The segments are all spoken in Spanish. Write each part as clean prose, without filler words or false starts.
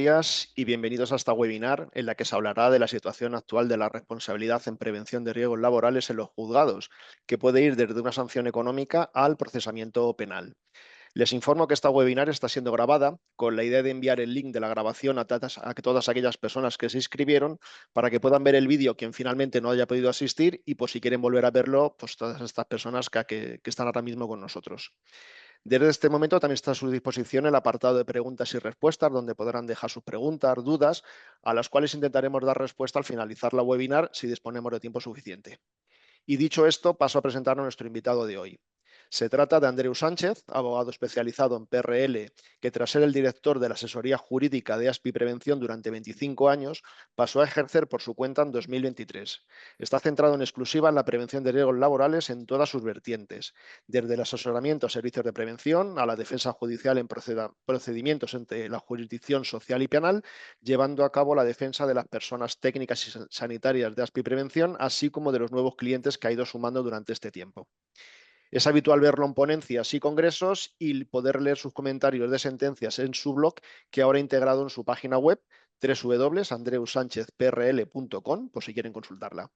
días y bienvenidos a esta webinar en la que se hablará de la situación actual de la responsabilidad en prevención de riesgos laborales en los juzgados, que puede ir desde una sanción económica al procesamiento penal. Les informo que esta webinar está siendo grabada con la idea de enviar el link de la grabación a todas aquellas personas que se inscribieron para que puedan ver el vídeo quien finalmente no haya podido asistir y por si quieren volver a verlo, pues todas estas personas que están ahora mismo con nosotros. Desde este momento también está a su disposición el apartado de preguntas y respuestas, donde podrán dejar sus preguntas, dudas, a las cuales intentaremos dar respuesta al finalizar la webinar si disponemos de tiempo suficiente. Y dicho esto, paso a presentar a nuestro invitado de hoy. Se trata de Andreu Sánchez, abogado especializado en PRL, que tras ser el director de la asesoría jurídica de ASPI Prevención durante 25 años, pasó a ejercer por su cuenta en 2023. Está centrado en exclusiva en la prevención de riesgos laborales en todas sus vertientes, desde el asesoramiento a servicios de prevención a la defensa judicial en procedimientos entre la jurisdicción social y penal, llevando a cabo la defensa de las personas técnicas y sanitarias de ASPI Prevención, así como de los nuevos clientes que ha ido sumando durante este tiempo. Es habitual verlo en ponencias y congresos y poder leer sus comentarios de sentencias en su blog, que ahora ha integrado en su página web www.andreusanchezprl.com, por si quieren consultarla.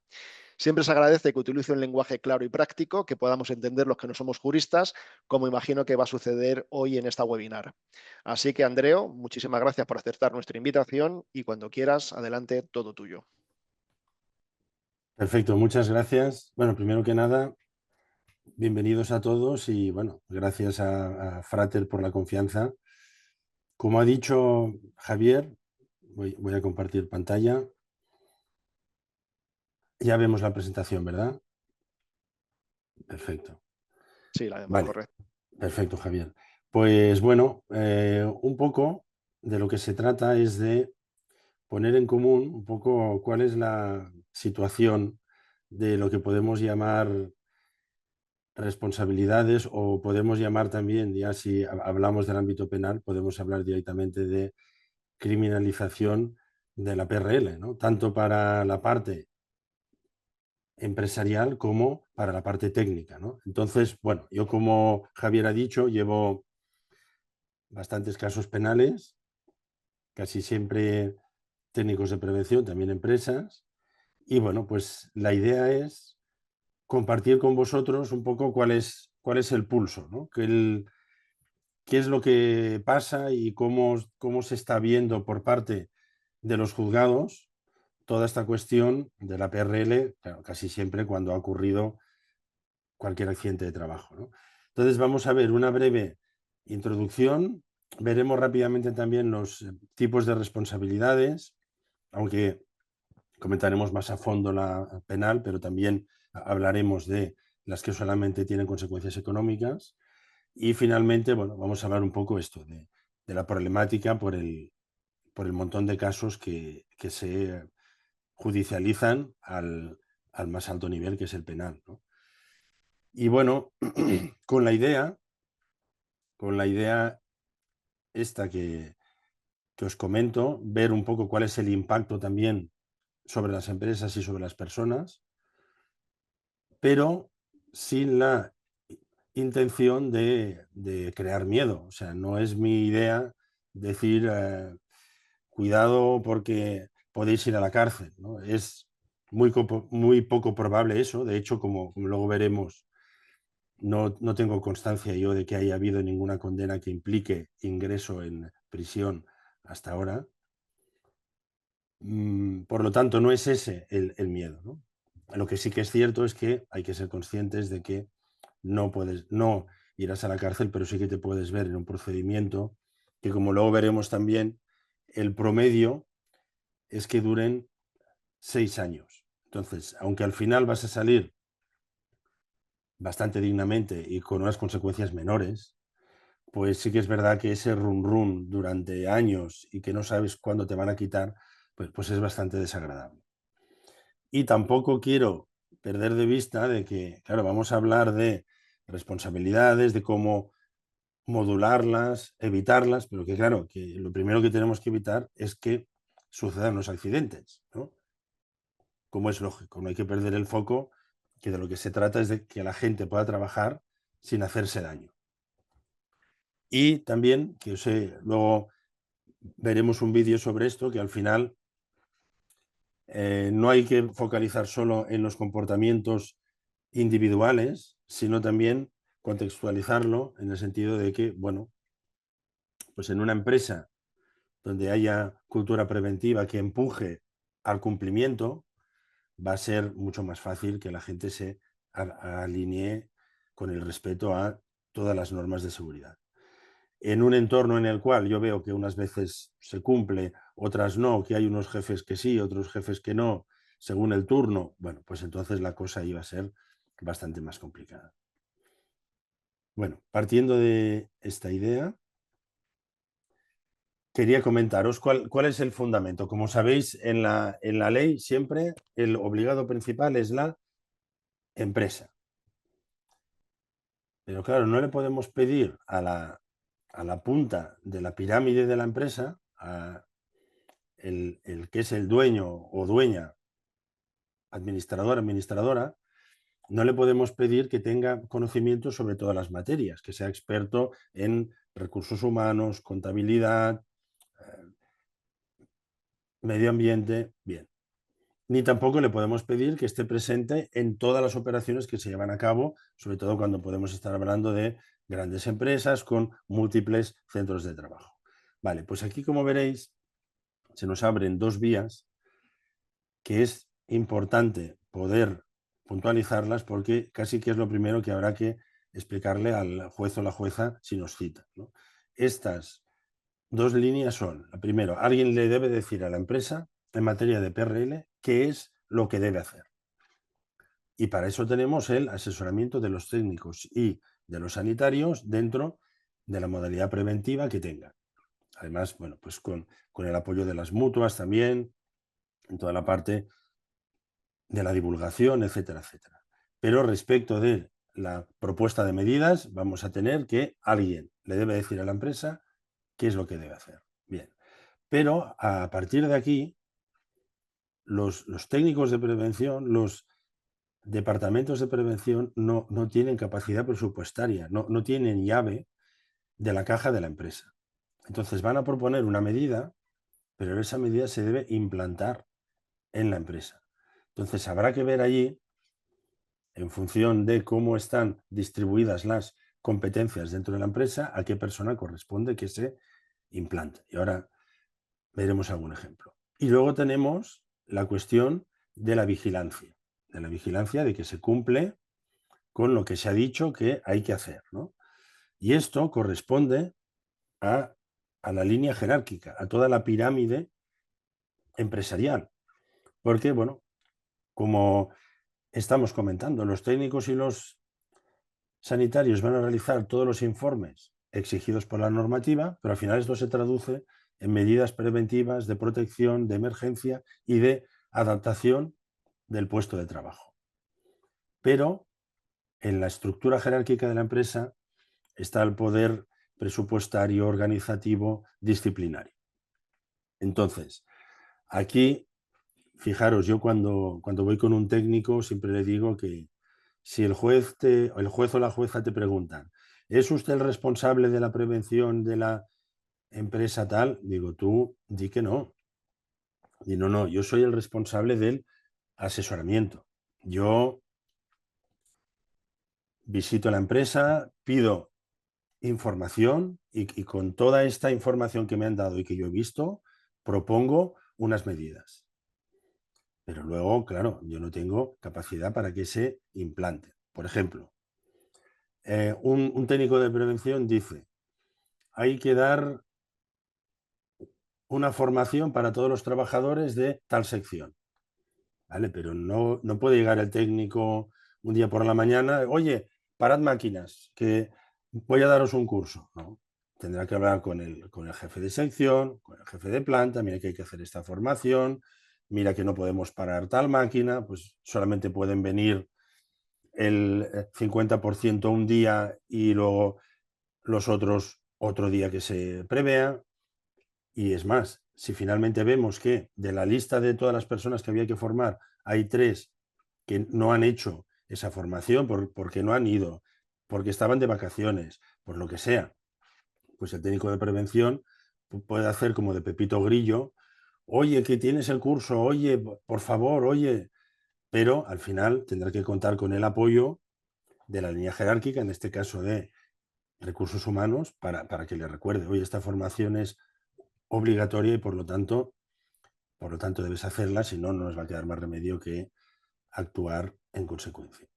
Siempre se agradece que utilice un lenguaje claro y práctico, que podamos entender los que no somos juristas, como imagino que va a suceder hoy en esta webinar. Así que, Andreu, muchísimas gracias por aceptar nuestra invitación y cuando quieras, adelante, todo tuyo. Perfecto, muchas gracias. Bueno, primero que nada, bienvenidos a todos y bueno, gracias a Frater por la confianza. Como ha dicho Javier, voy a compartir pantalla. Ya vemos la presentación, ¿verdad? Perfecto. Sí, la vemos, Vale, correcto. perfecto, Javier. Pues bueno, un poco de lo que se trata es de poner en común un poco cuál es la situación de lo que podemos llamar responsabilidades o podemos llamar también, ya si hablamos del ámbito penal, podemos hablar directamente de criminalización de la PRL, ¿no? Tanto para la parte empresarial como para la parte técnica, ¿no? Entonces, bueno, yo como Javier ha dicho, llevo bastantes casos penales, casi siempre técnicos de prevención, también empresas, y bueno, pues la idea es compartir con vosotros un poco cuál es el pulso, ¿no? Qué es lo que pasa y cómo se está viendo por parte de los juzgados toda esta cuestión de la PRL, claro, casi siempre cuando ha ocurrido cualquier accidente de trabajo, ¿no? Entonces vamos a ver una breve introducción, veremos rápidamente también los tipos de responsabilidades, aunque comentaremos más a fondo la penal, pero también hablaremos de las que solamente tienen consecuencias económicas. Y finalmente, bueno, vamos a hablar un poco esto de la problemática por el montón de casos que se judicializan al más alto nivel, que es el penal, ¿no? Y bueno, con la idea esta que os comento, ver un poco cuál es el impacto también sobre las empresas y sobre las personas, pero sin la intención de crear miedo. O sea, no es mi idea decir, cuidado porque podéis ir a la cárcel, ¿no? Es muy poco probable eso. De hecho, como luego veremos, no tengo constancia yo de que haya habido ninguna condena que implique ingreso en prisión hasta ahora. Por lo tanto, no es ese el miedo, ¿no? Lo que sí que es cierto es que hay que ser conscientes de que no irás a la cárcel, pero sí que te puedes ver en un procedimiento que, como luego veremos también, el promedio es que duren 6 años. Entonces, aunque al final vas a salir bastante dignamente y con unas consecuencias menores, pues sí que es verdad que ese run run durante años y que no sabes cuándo te van a quitar, pues es bastante desagradable. Y tampoco quiero perder de vista de que, claro, vamos a hablar de responsabilidades, de cómo modularlas, evitarlas, pero que claro, que lo primero que tenemos que evitar es que sucedan los accidentes, ¿no? Como es lógico, no hay que perder el foco, que de lo que se trata es de que la gente pueda trabajar sin hacerse daño. Y también, que luego veremos un vídeo sobre esto que al final no hay que focalizar solo en los comportamientos individuales, sino también contextualizarlo en el sentido de que, bueno, pues en una empresa donde haya cultura preventiva que empuje al cumplimiento, va a ser mucho más fácil que la gente se alinee con el respeto a todas las normas de seguridad. En un entorno en el cual yo veo que unas veces se cumple, otras no, que hay unos jefes que sí, otros jefes que no, según el turno, bueno, pues entonces la cosa iba a ser bastante más complicada. Bueno, partiendo de esta idea, quería comentaros cuál es el fundamento. Como sabéis, en la ley siempre el obligado principal es la empresa. Pero claro, no le podemos pedir a la punta de la pirámide de la empresa, el que es el dueño o dueña, administrador, administradora, no le podemos pedir que tenga conocimiento sobre todas las materias, que sea experto en recursos humanos, contabilidad, medio ambiente, bien. Ni tampoco le podemos pedir que esté presente en todas las operaciones que se llevan a cabo, sobre todo cuando podemos estar hablando de grandes empresas con múltiples centros de trabajo. Vale, pues aquí, como veréis, se nos abren dos vías que es importante poder puntualizarlas porque casi que es lo primero que habrá que explicarle al juez o la jueza si nos cita, ¿no? Estas dos líneas son, la primero, alguien le debe decir a la empresa en materia de PRL qué es lo que debe hacer. Y para eso tenemos el asesoramiento de los técnicos y de los sanitarios dentro de la modalidad preventiva que tengan. Además, bueno, pues con el apoyo de las mutuas también, en toda la parte de la divulgación, etcétera, etcétera. Pero respecto de la propuesta de medidas, vamos a tener que alguien le debe decir a la empresa qué es lo que debe hacer. Bien. Pero a partir de aquí, los técnicos de prevención, los departamentos de prevención no tienen capacidad presupuestaria, no tienen llave de la caja de la empresa. Entonces van a proponer una medida, pero esa medida se debe implantar en la empresa. Entonces habrá que ver allí, en función de cómo están distribuidas las competencias dentro de la empresa, a qué persona corresponde que se implante. Y ahora veremos algún ejemplo. Y luego tenemos la cuestión de la vigilancia, de que se cumple con lo que se ha dicho que hay que hacer, ¿no? Y esto corresponde a la línea jerárquica, a toda la pirámide empresarial. Porque, bueno, como estamos comentando, los técnicos y los sanitarios van a realizar todos los informes exigidos por la normativa, pero al final esto se traduce en medidas preventivas de protección, de emergencia y de adaptación del puesto de trabajo. Pero en la estructura jerárquica de la empresa está el poder presupuestario, organizativo, disciplinario. Entonces, aquí, fijaros, yo cuando voy con un técnico siempre le digo que si el juez o la jueza te preguntan, ¿es usted el responsable de la prevención de la empresa tal? Digo, tú di que no. Y no, yo soy el responsable del asesoramiento. Yo visito la empresa, pido información y con toda esta información que me han dado y que yo he visto, propongo unas medidas. Pero luego, claro, yo no tengo capacidad para que se implante. Por ejemplo, un técnico de prevención dice, hay que dar una formación para todos los trabajadores de tal sección. ¿Vale? Pero no puede llegar el técnico un día por la mañana, oye, parad máquinas, que voy a daros un curso, ¿no? Tendrá que hablar con el jefe de sección, con el jefe de planta, mira que hay que hacer esta formación, mira que no podemos parar tal máquina, pues solamente pueden venir el 50% un día y luego los otros otro día que se prevea. Y es más, si finalmente vemos que de la lista de todas las personas que había que formar hay 3 que no han hecho esa formación porque no han ido, porque estaban de vacaciones, por lo que sea, pues el técnico de prevención puede hacer como de Pepito Grillo, oye, que tienes el curso, oye, por favor, oye, pero al final tendrá que contar con el apoyo de la línea jerárquica, en este caso de recursos humanos, para que le recuerde, oye, esta formación es obligatoria y por lo tanto debes hacerla, si no, no nos va a quedar más remedio que actuar en consecuencia.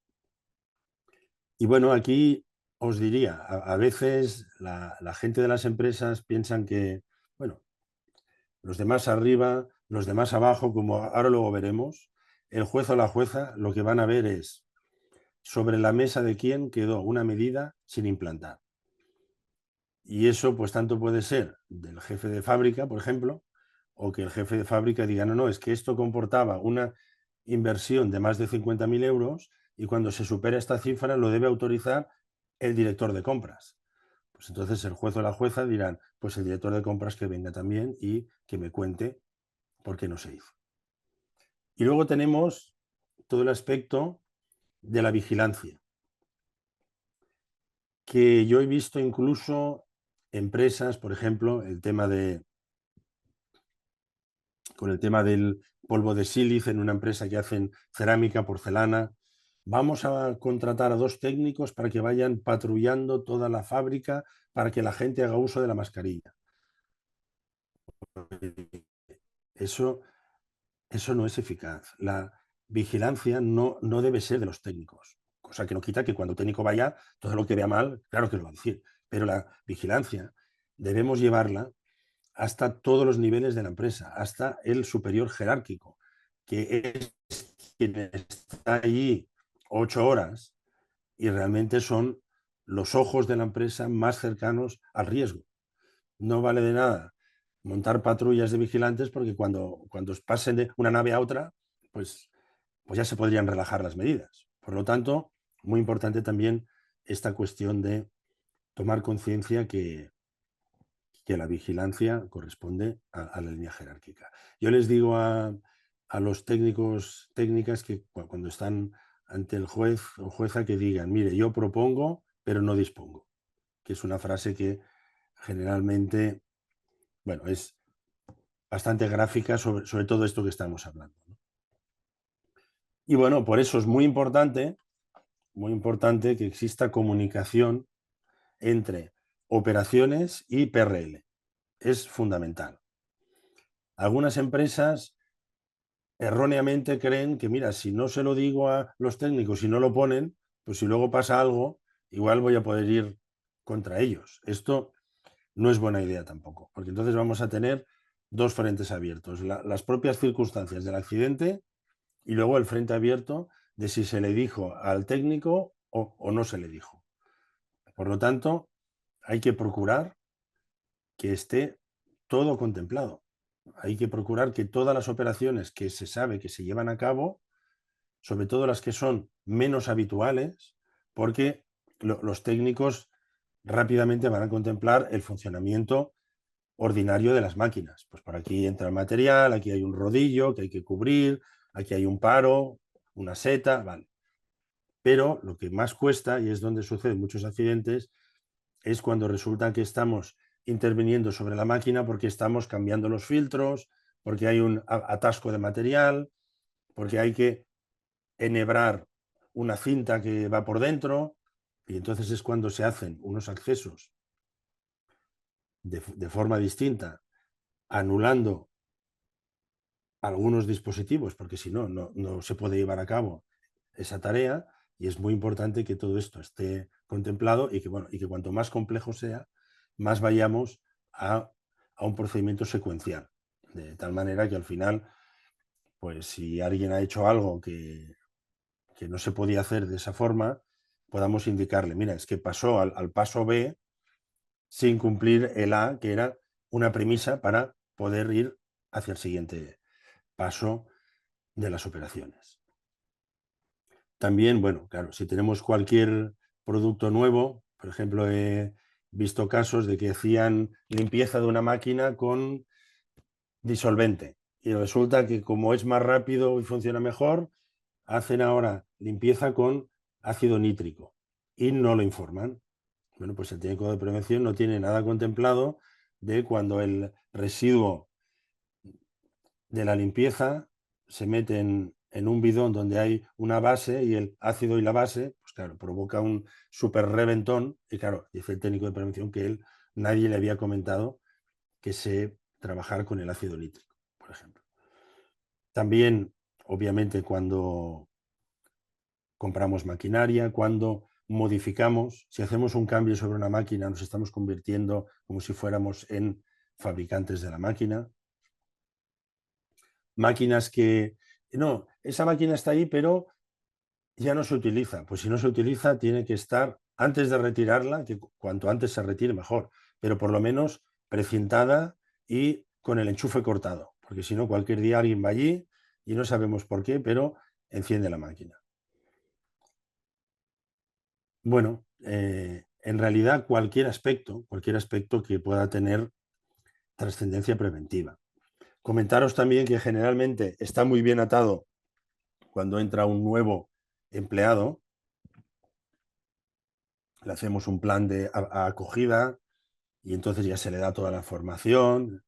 Y bueno, aquí os diría, a veces la gente de las empresas piensan que, bueno, los demás arriba, los demás abajo, como ahora luego veremos, el juez o la jueza lo que van a ver es sobre la mesa de quién quedó una medida sin implantar. Y eso, pues tanto puede ser del jefe de fábrica, por ejemplo, o que el jefe de fábrica diga, no, no, es que esto comportaba una inversión de más de 50.000 euros y cuando se supera esta cifra lo debe autorizar el director de compras. Pues entonces el juez o la jueza dirán, pues el director de compras que venga también y que me cuente por qué no se hizo. Y luego tenemos todo el aspecto de la vigilancia, que yo he visto incluso empresas, por ejemplo, con el tema del polvo de sílice en una empresa que hacen cerámica, porcelana. Vamos a contratar a 2 técnicos para que vayan patrullando toda la fábrica para que la gente haga uso de la mascarilla. Eso, eso no es eficaz. La vigilancia no debe ser de los técnicos, cosa que no quita que cuando el técnico vaya, todo lo que vea mal, claro que lo va a decir, pero la vigilancia debemos llevarla hasta todos los niveles de la empresa, hasta el superior jerárquico, que es quien está allí 8 horas y realmente son los ojos de la empresa más cercanos al riesgo. No vale de nada montar patrullas de vigilantes porque cuando pasen de una nave a otra, pues, pues ya se podrían relajar las medidas. Por lo tanto, muy importante también esta cuestión de tomar conciencia que la vigilancia corresponde a la línea jerárquica. Yo les digo a los técnicos, técnicas que cuando están ante el juez o jueza que digan, mire, yo propongo, pero no dispongo, que es una frase que generalmente, bueno, es bastante gráfica sobre todo esto que estamos hablando, ¿no? Y bueno, por eso es muy importante que exista comunicación entre operaciones y PRL. Es fundamental. Algunas empresas erróneamente creen que, mira, si no se lo digo a los técnicos y no lo ponen, pues si luego pasa algo, igual voy a poder ir contra ellos. Esto no es buena idea tampoco, porque entonces vamos a tener 2 frentes abiertos, las propias circunstancias del accidente y luego el frente abierto de si se le dijo al técnico o no se le dijo. Por lo tanto, hay que procurar que esté todo contemplado. Hay que procurar que todas las operaciones que se sabe que se llevan a cabo, sobre todo las que son menos habituales, porque los técnicos rápidamente van a contemplar el funcionamiento ordinario de las máquinas. Pues por aquí entra el material, aquí hay un rodillo que hay que cubrir, aquí hay un paro, una seta, vale. Pero lo que más cuesta, y es donde suceden muchos accidentes, es cuando resulta que estamos interviniendo sobre la máquina porque estamos cambiando los filtros, porque hay un atasco de material, porque hay que enhebrar una cinta que va por dentro, y entonces es cuando se hacen unos accesos de forma distinta, anulando algunos dispositivos, porque si no, no se puede llevar a cabo esa tarea, y es muy importante que todo esto esté contemplado y que, bueno, y que cuanto más complejo sea, más vayamos a un procedimiento secuencial, de tal manera que al final, pues si alguien ha hecho algo que no se podía hacer de esa forma, podamos indicarle, mira, es que pasó al paso B sin cumplir el A, que era una premisa para poder ir hacia el siguiente paso de las operaciones. También, bueno, claro, si tenemos cualquier producto nuevo, por ejemplo, he visto casos de que hacían limpieza de una máquina con disolvente y resulta que como es más rápido y funciona mejor, hacen ahora limpieza con ácido nítrico y no lo informan. Bueno, pues el técnico de prevención no tiene nada contemplado de cuando el residuo de la limpieza se mete en un bidón donde hay una base y el ácido y la base, pues claro, provoca un súper reventón. Y claro, dice el técnico de prevención que él, nadie le había comentado que se trabajara con el ácido nítrico, por ejemplo. También, obviamente, cuando compramos maquinaria, cuando modificamos, si hacemos un cambio sobre una máquina, nos estamos convirtiendo como si fuéramos en fabricantes de la máquina. Máquinas que, no, esa máquina está ahí, pero ya no se utiliza. Pues si no se utiliza, tiene que estar antes de retirarla, que cuanto antes se retire mejor, pero por lo menos precintada y con el enchufe cortado, porque si no, cualquier día alguien va allí y no sabemos por qué, pero enciende la máquina. Bueno, en realidad cualquier aspecto que pueda tener trascendencia preventiva. Comentaros también que generalmente está muy bien atado cuando entra un nuevo empleado, le hacemos un plan de acogida y entonces ya se le da toda la formación,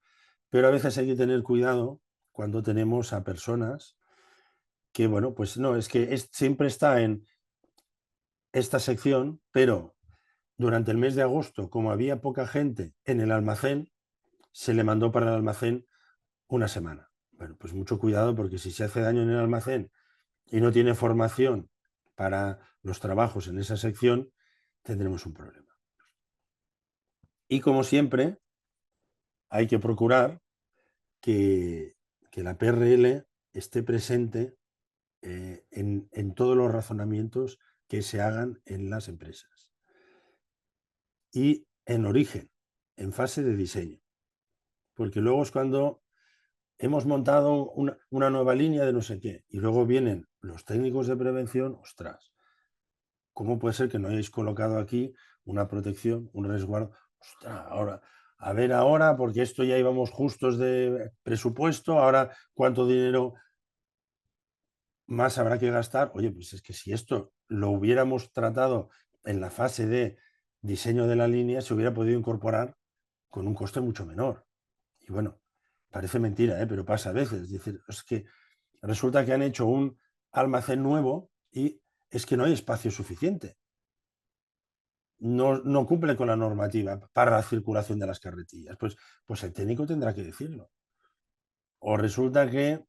pero a veces hay que tener cuidado cuando tenemos a personas que, bueno, pues no, es que siempre está en esta sección, pero durante el mes de agosto, como había poca gente en el almacén, se le mandó para el almacén una semana. Bueno, pues mucho cuidado porque si se hace daño en el almacén y no tiene formación para los trabajos en esa sección, tendremos un problema. Y como siempre, hay que procurar que, que la PRL esté presente en todos los razonamientos que se hagan en las empresas. Y en origen, en fase de diseño. Porque luego es cuando hemos montado una nueva línea de no sé qué y luego vienen los técnicos de prevención, ostras, ¿cómo puede ser que no hayáis colocado aquí una protección, un resguardo? Ostras, ahora, a ver ahora, porque esto ya íbamos justos de presupuesto, ahora cuánto dinero más habrá que gastar. Oye, pues es que si esto lo hubiéramos tratado en la fase de diseño de la línea, se hubiera podido incorporar con un coste mucho menor. Y bueno, parece mentira, pero pasa a veces. Es decir, es que resulta que han hecho un almacén nuevo y es que no hay espacio suficiente. No cumple con la normativa para la circulación de las carretillas. Pues el técnico tendrá que decirlo. O resulta que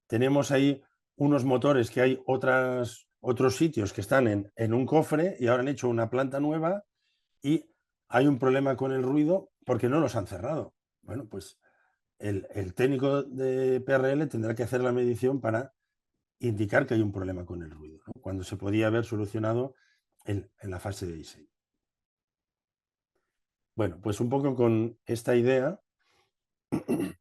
tenemos ahí unos motores que hay otros sitios que están en un cofre y ahora han hecho una planta nueva y hay un problema con el ruido porque no los han cerrado. Bueno, pues el técnico de PRL tendrá que hacer la medición para indicar que hay un problema con el ruido, ¿no? Cuando se podía haber solucionado en la fase de diseño. Bueno, pues un poco con esta idea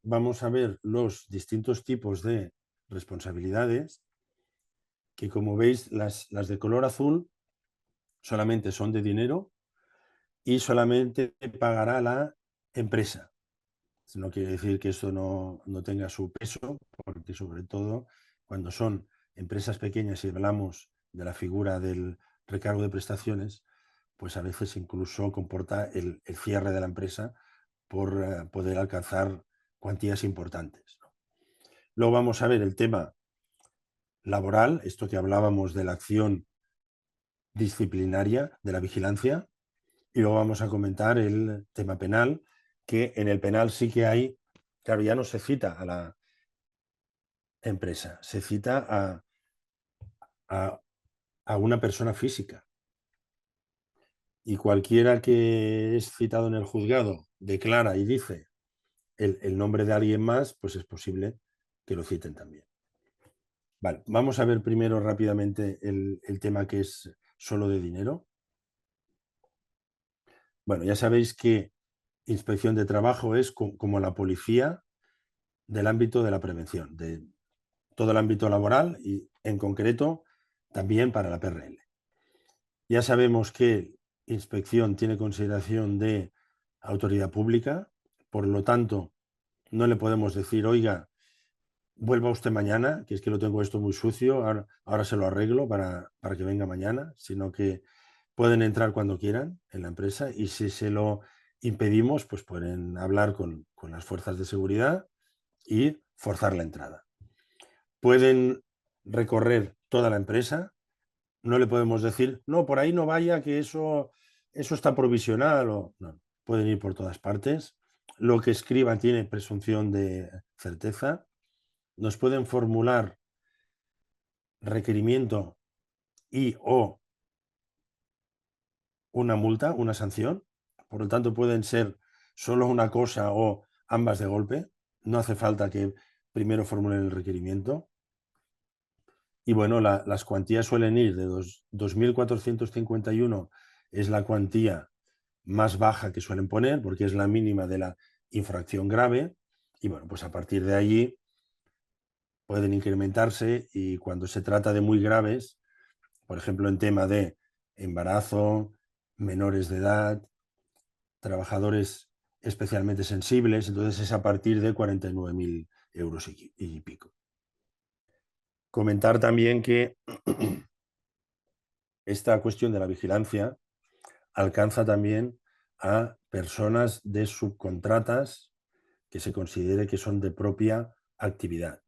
vamos a ver los distintos tipos de responsabilidades que, como veis, las de color azul solamente son de dinero y solamente pagará la empresa. No quiere decir que esto no tenga su peso, porque sobre todo cuando son empresas pequeñas y hablamos de la figura del recargo de prestaciones, pues a veces incluso comporta el cierre de la empresa por poder alcanzar cuantías importantes, ¿no? Luego vamos a ver el tema laboral, esto que hablábamos de la acción disciplinaria, de la vigilancia, y luego vamos a comentar el tema penal, que en el penal sí que hay, claro, ya no se cita a la empresa, se cita a, a una persona física. Y cualquiera que es citado en el juzgado declara y dice el nombre de alguien más, pues es posible que lo citen también. Vale, vamos a ver primero rápidamente el tema que es solo de dinero. Bueno, ya sabéis que inspección de trabajo es como la policía del ámbito de la prevención, de todo el ámbito laboral y en concreto también para la PRL. Ya sabemos que inspección tiene consideración de autoridad pública, por lo tanto, no le podemos decir, oiga, vuelva usted mañana, que es que lo tengo esto muy sucio, ahora se lo arreglo para que venga mañana, sino que pueden entrar cuando quieran en la empresa y si se lo impedimos, pues pueden hablar con las fuerzas de seguridad y forzar la entrada. Pueden recorrer toda la empresa, no le podemos decir, no, por ahí no vaya, que eso está provisional, o no, pueden ir por todas partes. Lo que escriban tiene presunción de certeza. Nos pueden formular requerimiento y o una multa, una sanción. Por lo tanto, pueden ser solo una cosa o ambas de golpe. No hace falta que primero formulen el requerimiento. Y bueno, las cuantías suelen ir de 2.451 es la cuantía más baja que suelen poner, porque es la mínima de la infracción grave. Y bueno, pues a partir de allí pueden incrementarse, y cuando se trata de muy graves, por ejemplo, en tema de embarazo, menores de edad, trabajadores especialmente sensibles, entonces es a partir de 49.000 euros y pico. Comentar también que esta cuestión de la vigilancia alcanza también a personas de subcontratas que se considere que son de propia actividad.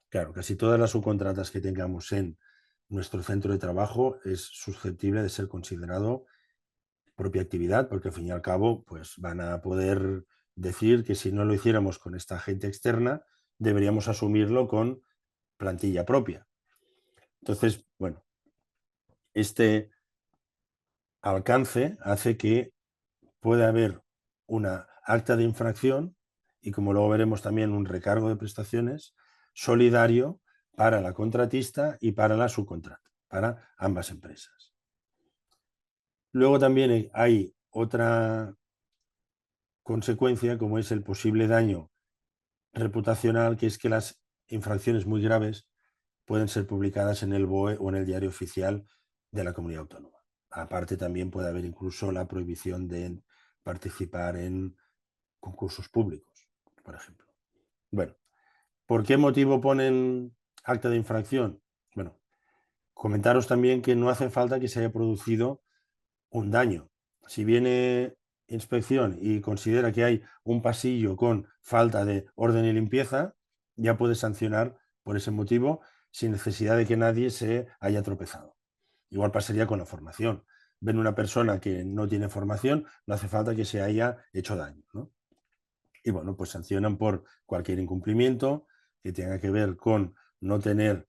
Claro, casi todas las subcontratas que tengamos en nuestro centro de trabajo es susceptible de ser considerado propia actividad, porque al fin y al cabo, pues van a poder decir que si no lo hiciéramos con esta gente externa, deberíamos asumirlo con plantilla propia. Entonces, bueno, este alcance hace que pueda haber una acta de infracción y, como luego veremos, también un recargo de prestaciones solidario para la contratista y para la subcontrata, para ambas empresas. Luego también hay otra consecuencia, como es el posible daño reputacional, que es que las infracciones muy graves pueden ser publicadas en el BOE o en el Diario Oficial de la Comunidad Autónoma. Aparte, también puede haber incluso la prohibición de participar en concursos públicos, por ejemplo. Bueno, ¿por qué motivo ponen acta de infracción? Bueno, comentaros también que no hace falta que se haya producido un daño. Si viene inspección y considera que hay un pasillo con falta de orden y limpieza, ya puede sancionar por ese motivo sin necesidad de que nadie se haya tropezado. Igual pasaría con la formación. Ven una persona que no tiene formación, no hace falta que se haya hecho daño, ¿no? Y bueno, pues sancionan por cualquier incumplimiento que tenga que ver con no tener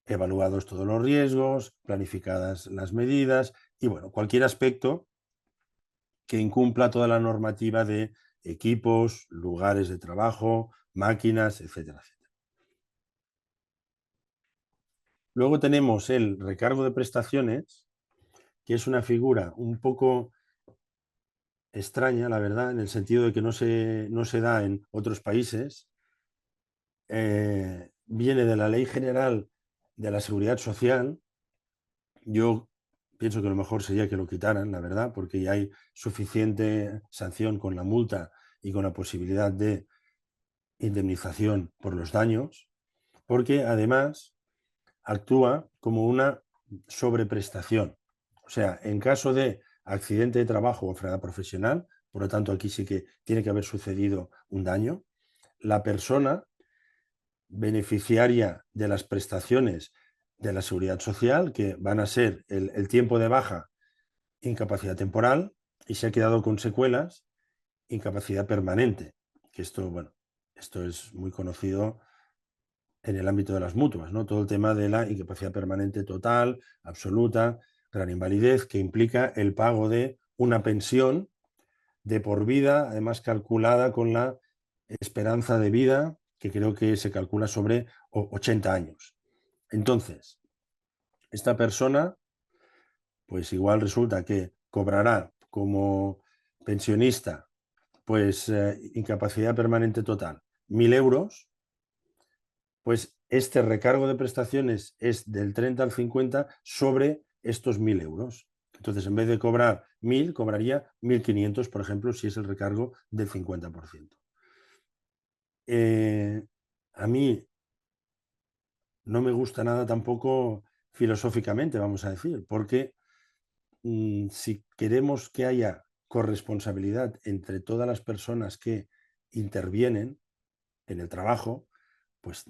evaluados todos los riesgos, planificadas las medidas y bueno, cualquier aspecto que incumpla toda la normativa de equipos, lugares de trabajo, máquinas, etcétera, etcétera. Luego tenemos el recargo de prestaciones, que es una figura un poco extraña, la verdad, en el sentido de que no se da en otros países. Viene de la Ley General de la Seguridad Social. Yo pienso que lo mejor sería que lo quitaran, la verdad, porque ya hay suficiente sanción con la multa y con la posibilidad de indemnización por los daños, porque además actúa como una sobreprestación. O sea, en caso de accidente de trabajo o enfermedad profesional, por lo tanto aquí sí que tiene que haber sucedido un daño, la persona beneficiaria de las prestaciones de la seguridad social, que van a ser el tiempo de baja, incapacidad temporal, y se ha quedado con secuelas, incapacidad permanente, que esto, bueno, esto es muy conocido en el ámbito de las mutuas, ¿no? Todo el tema de la incapacidad permanente total, absoluta, gran invalidez, que implica el pago de una pensión de por vida, además calculada con la esperanza de vida, que creo que se calcula sobre 80 años. Entonces, esta persona, pues igual resulta que cobrará como pensionista, pues incapacidad permanente total, 1.000 euros, pues este recargo de prestaciones es del 30 al 50 sobre estos 1.000 euros. Entonces, en vez de cobrar 1.000, cobraría 1.500, por ejemplo, si es el recargo del 50%. A mí no me gusta nada tampoco filosóficamente, vamos a decir, porque si queremos que haya corresponsabilidad entre todas las personas que intervienen en el trabajo, pues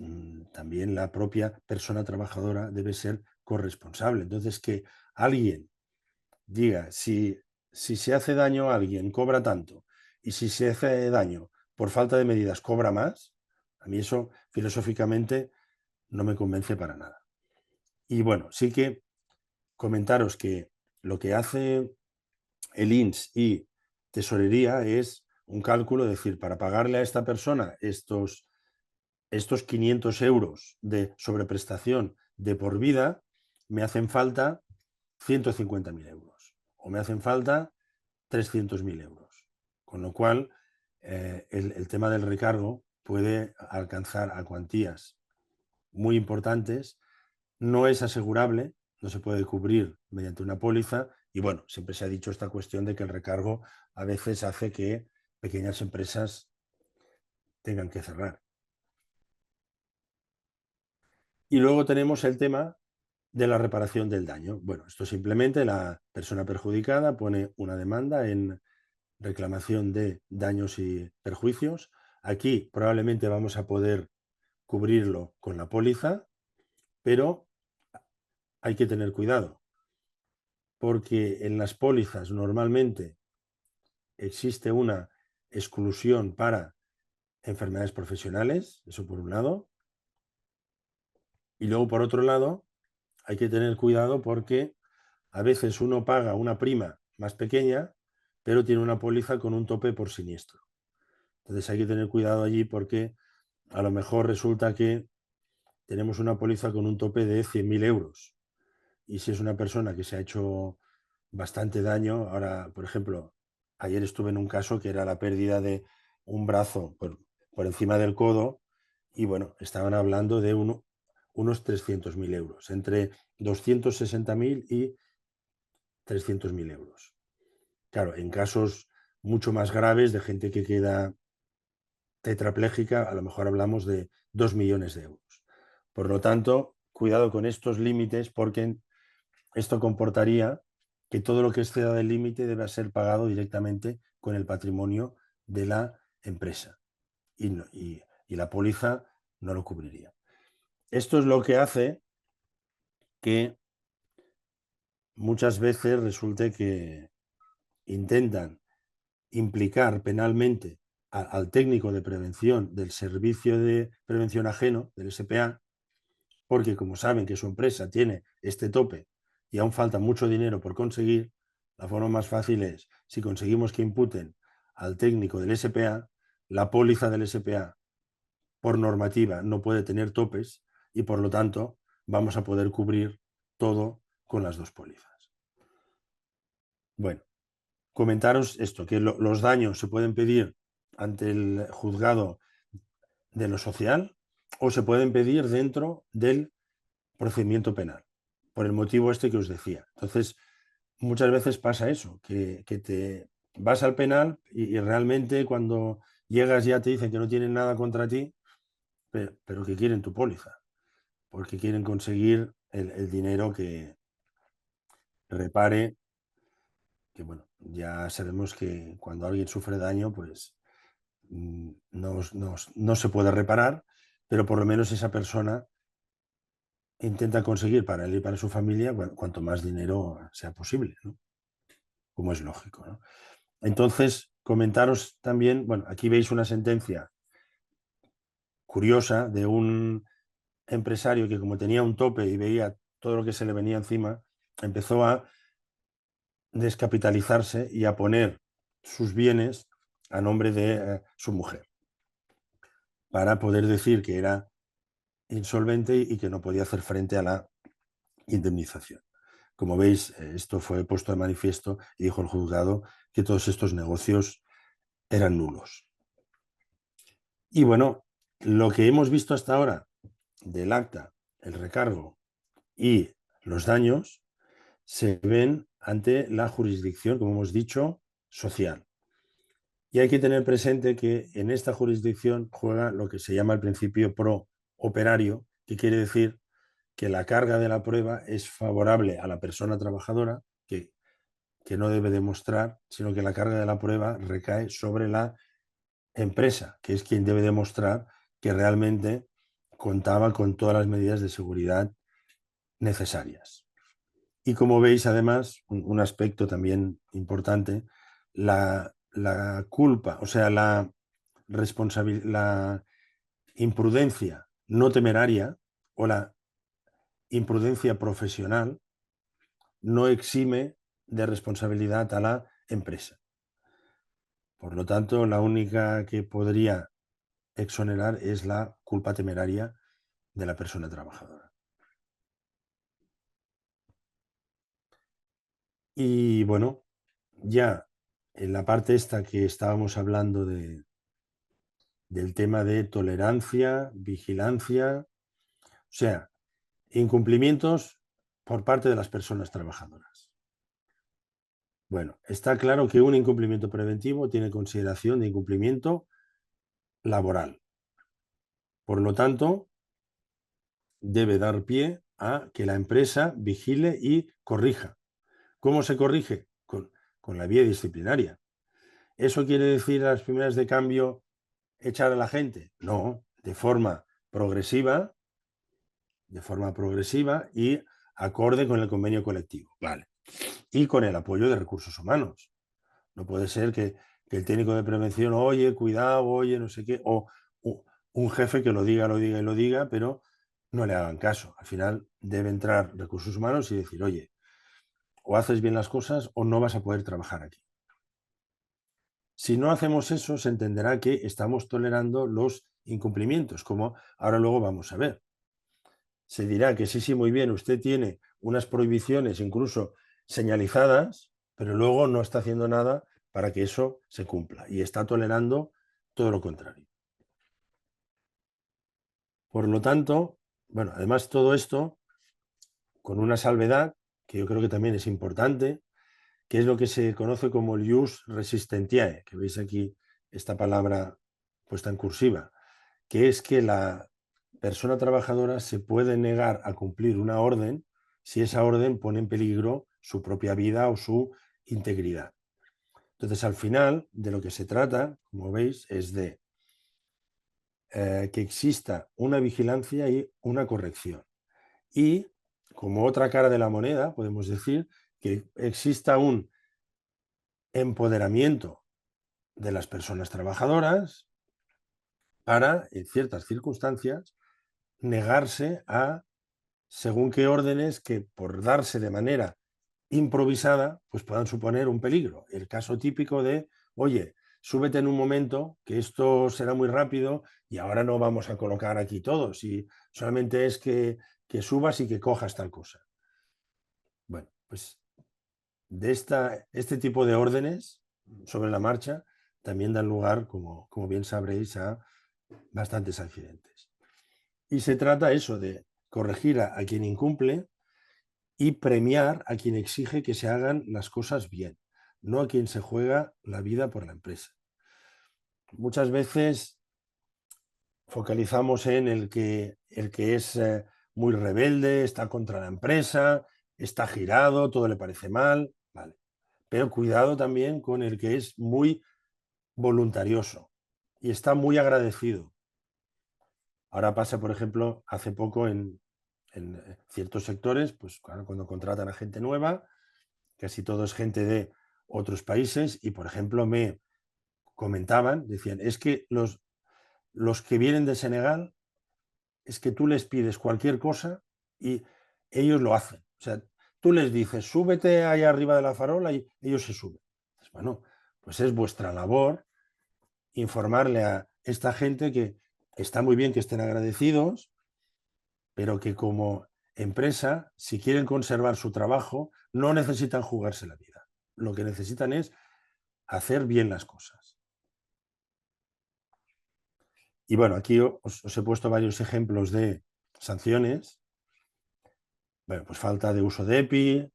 también la propia persona trabajadora debe ser corresponsable. Entonces, que alguien diga si se hace daño a alguien, cobra tanto, y si se hace daño por falta de medidas, cobra más, a mí eso filosóficamente no me convence para nada. Y bueno, sí que comentaros que lo que hace el INS y Tesorería es un cálculo, es decir, para pagarle a esta persona estos 500 euros de sobreprestación de por vida, me hacen falta 150.000 euros o me hacen falta 300.000 euros. Con lo cual, el tema del recargo puede alcanzar a cuantías muy importantes, no es asegurable, no se puede cubrir mediante una póliza y bueno, siempre se ha dicho esta cuestión de que el recargo a veces hace que pequeñas empresas tengan que cerrar. Y luego tenemos el tema de la reparación del daño. Bueno, esto simplemente la persona perjudicada pone una demanda en reclamación de daños y perjuicios. Aquí probablemente vamos a poder cubrirlo con la póliza, pero hay que tener cuidado, porque en las pólizas normalmente existe una exclusión para enfermedades profesionales, eso por un lado, y luego por otro lado hay que tener cuidado porque a veces uno paga una prima más pequeña, pero tiene una póliza con un tope por siniestro. Entonces hay que tener cuidado allí porque a lo mejor resulta que tenemos una póliza con un tope de 100.000 euros. Y si es una persona que se ha hecho bastante daño, ahora, por ejemplo, ayer estuve en un caso que era la pérdida de un brazo por encima del codo y bueno, estaban hablando de unos 300.000 euros, entre 260.000 y 300.000 euros. Claro, en casos mucho más graves de gente que queda tetrapléjica, a lo mejor hablamos de 2 millones de euros. Por lo tanto, cuidado con estos límites porque esto comportaría que todo lo que exceda del límite debe ser pagado directamente con el patrimonio de la empresa y la póliza no lo cubriría. Esto es lo que hace que muchas veces resulte que intentan implicar penalmente al técnico de prevención del Servicio de Prevención Ajeno, del SPA, porque como saben que su empresa tiene este tope y aún falta mucho dinero por conseguir, la forma más fácil es, si conseguimos que imputen al técnico del SPA, la póliza del SPA por normativa no puede tener topes y por lo tanto vamos a poder cubrir todo con las dos pólizas. Bueno, comentaros esto, que los daños se pueden pedir ante el juzgado de lo social o se pueden pedir dentro del procedimiento penal, por el motivo este que os decía. Entonces, muchas veces pasa eso, que te vas al penal y realmente cuando llegas ya te dicen que no tienen nada contra ti, pero que quieren tu póliza, porque quieren conseguir el dinero que repare, que bueno, ya sabemos que cuando alguien sufre daño, pues no se puede reparar, pero por lo menos esa persona intenta conseguir para él y para su familia cuanto más dinero sea posible, ¿no? Como es lógico, ¿no? Entonces, comentaros también, bueno, aquí veis una sentencia curiosa de un empresario que como tenía un tope y veía todo lo que se le venía encima, empezó a descapitalizarse y a poner sus bienes a nombre de su mujer, para poder decir que era insolvente y que no podía hacer frente a la indemnización. Como veis, esto fue puesto de manifiesto y dijo el juzgado que todos estos negocios eran nulos. Y bueno, lo que hemos visto hasta ahora del acta, el recargo y los daños se ven ante la jurisdicción, como hemos dicho, social. Y hay que tener presente que en esta jurisdicción juega lo que se llama el principio pro operario, que quiere decir que la carga de la prueba es favorable a la persona trabajadora, que que no debe demostrar, sino que la carga de la prueba recae sobre la empresa, que es quien debe demostrar que realmente contaba con todas las medidas de seguridad necesarias. Y como veis, además, un aspecto también importante, la culpa, o sea, la imprudencia no temeraria o la imprudencia profesional no exime de responsabilidad a la empresa. Por lo tanto, la única que podría exonerar es la culpa temeraria de la persona trabajadora. Y bueno, ya en la parte esta que estábamos hablando del tema de tolerancia, vigilancia, o sea, incumplimientos por parte de las personas trabajadoras. Bueno, está claro que un incumplimiento preventivo tiene consideración de incumplimiento laboral. Por lo tanto, debe dar pie a que la empresa vigile y corrija. ¿Cómo se corrige? Con la vía disciplinaria. ¿Eso quiere decir a las primeras de cambio echar a la gente? No, de forma progresiva y acorde con el convenio colectivo. Vale. Y con el apoyo de recursos humanos. No puede ser que el técnico de prevención, oye, cuidado, oye, no sé qué, o un jefe que lo diga y lo diga, pero no le hagan caso. Al final debe entrar recursos humanos y decir, oye, o haces bien las cosas o no vas a poder trabajar aquí. Si no hacemos eso, se entenderá que estamos tolerando los incumplimientos, como ahora luego vamos a ver. Se dirá que sí, sí, muy bien, usted tiene unas prohibiciones incluso señalizadas, pero luego no está haciendo nada para que eso se cumpla y está tolerando todo lo contrario. Por lo tanto, bueno, además todo esto con una salvedad que yo creo que también es importante, que es lo que se conoce como el jus resistentiae, que veis aquí esta palabra puesta en cursiva, que es que la persona trabajadora se puede negar a cumplir una orden si esa orden pone en peligro su propia vida o su integridad. Entonces, al final, de lo que se trata, como veis, es de que exista una vigilancia y una corrección. Y, como otra cara de la moneda, podemos decir que exista un empoderamiento de las personas trabajadoras para, en ciertas circunstancias, negarse a según qué órdenes que por darse de manera improvisada, pues puedan suponer un peligro. El caso típico de, oye, súbete en un momento, que esto será muy rápido y ahora no vamos a colocar aquí todos y solamente es que subas y que cojas tal cosa. Bueno, pues de este tipo de órdenes sobre la marcha también dan lugar, como bien sabréis, a bastantes accidentes. Y se trata eso de corregir a quien incumple y premiar a quien exige que se hagan las cosas bien, no a quien se juega la vida por la empresa. Muchas veces focalizamos en el que es muy rebelde, está contra la empresa, está girado, todo le parece mal, vale. Pero cuidado también con el que es muy voluntarioso y está muy agradecido. Ahora pasa, por ejemplo, hace poco en ciertos sectores, pues claro, cuando contratan a gente nueva, casi todo es gente de otros países y, por ejemplo, me comentaban, decían, es que los que vienen de Senegal, es que tú les pides cualquier cosa y ellos lo hacen. O sea, tú les dices, súbete allá arriba de la farola y ellos se suben. Pues, bueno, pues es vuestra labor informarle a esta gente que está muy bien que estén agradecidos, pero que como empresa, si quieren conservar su trabajo, no necesitan jugarse la vida. Lo que necesitan es hacer bien las cosas. Y bueno, aquí os he puesto varios ejemplos de sanciones. Bueno, pues falta de uso de EPI,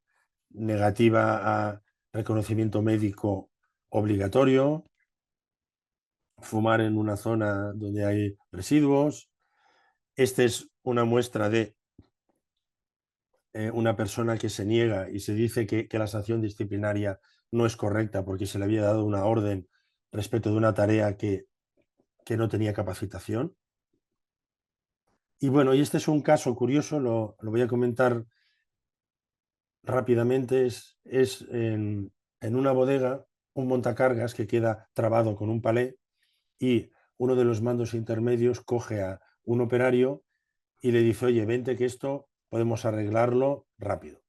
negativa a reconocimiento médico obligatorio, fumar en una zona donde hay residuos. Esta es una muestra de una persona que se niega y se dice que la sanción disciplinaria no es correcta porque se le había dado una orden respecto de una tarea que no tenía capacitación. Y bueno, y este es un caso curioso, lo voy a comentar rápidamente. Es en una bodega, un montacargas que queda trabado con un palé, y uno de los mandos intermedios coge a un operario y le dice: oye, vente que esto podemos arreglarlo rápido.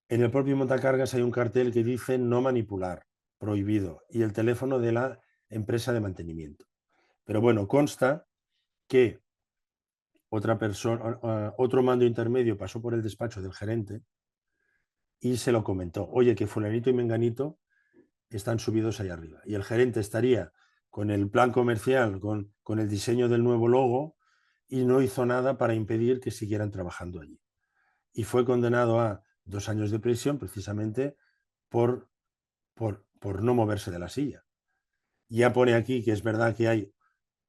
En el propio montacargas hay un cartel que dice no manipular, prohibido, y el teléfono de la empresa de mantenimiento. Pero bueno, consta que otra persona, otro mando intermedio pasó por el despacho del gerente y se lo comentó: oye, que fulanito y menganito están subidos ahí arriba. Y el gerente estaría con el plan comercial, con el diseño del nuevo logo, y no hizo nada para impedir que siguieran trabajando allí. Y fue condenado a 2 años de prisión precisamente por, por no moverse de la silla. Ya pone aquí que es verdad que hay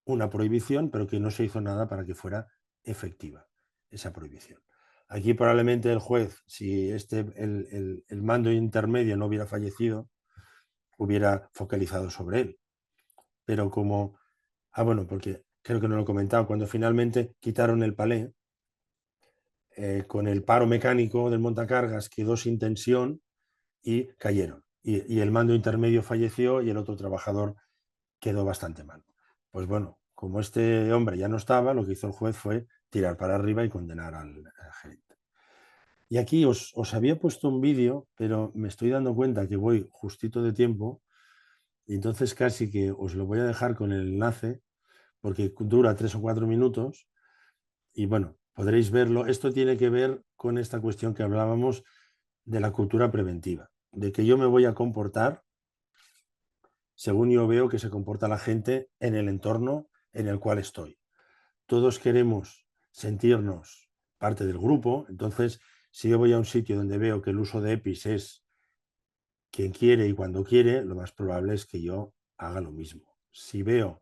una prohibición, pero que no se hizo nada para que fuera efectiva esa prohibición. Aquí probablemente el juez, si el mando intermedio no hubiera fallecido, hubiera focalizado sobre él. Pero como... bueno, porque creo que no lo he comentado, cuando finalmente quitaron el palé, con el paro mecánico del montacargas quedó sin tensión y cayeron. Y el mando intermedio falleció y el otro trabajador quedó bastante mal. Pues bueno, como este hombre ya no estaba, lo que hizo el juez fue tirar para arriba y condenar al gerente. Y aquí os había puesto un vídeo, pero me estoy dando cuenta que voy justito de tiempo, y entonces casi que os lo voy a dejar con el enlace, porque dura 3 o 4 minutos, y bueno, podréis verlo. Esto tiene que ver con esta cuestión que hablábamos de la cultura preventiva, de que yo me voy a comportar según yo veo que se comporta la gente en el entorno en el cual estoy. Todos queremos sentirnos parte del grupo, entonces si yo voy a un sitio donde veo que el uso de EPIs es quien quiere y cuando quiere, lo más probable es que yo haga lo mismo. Si veo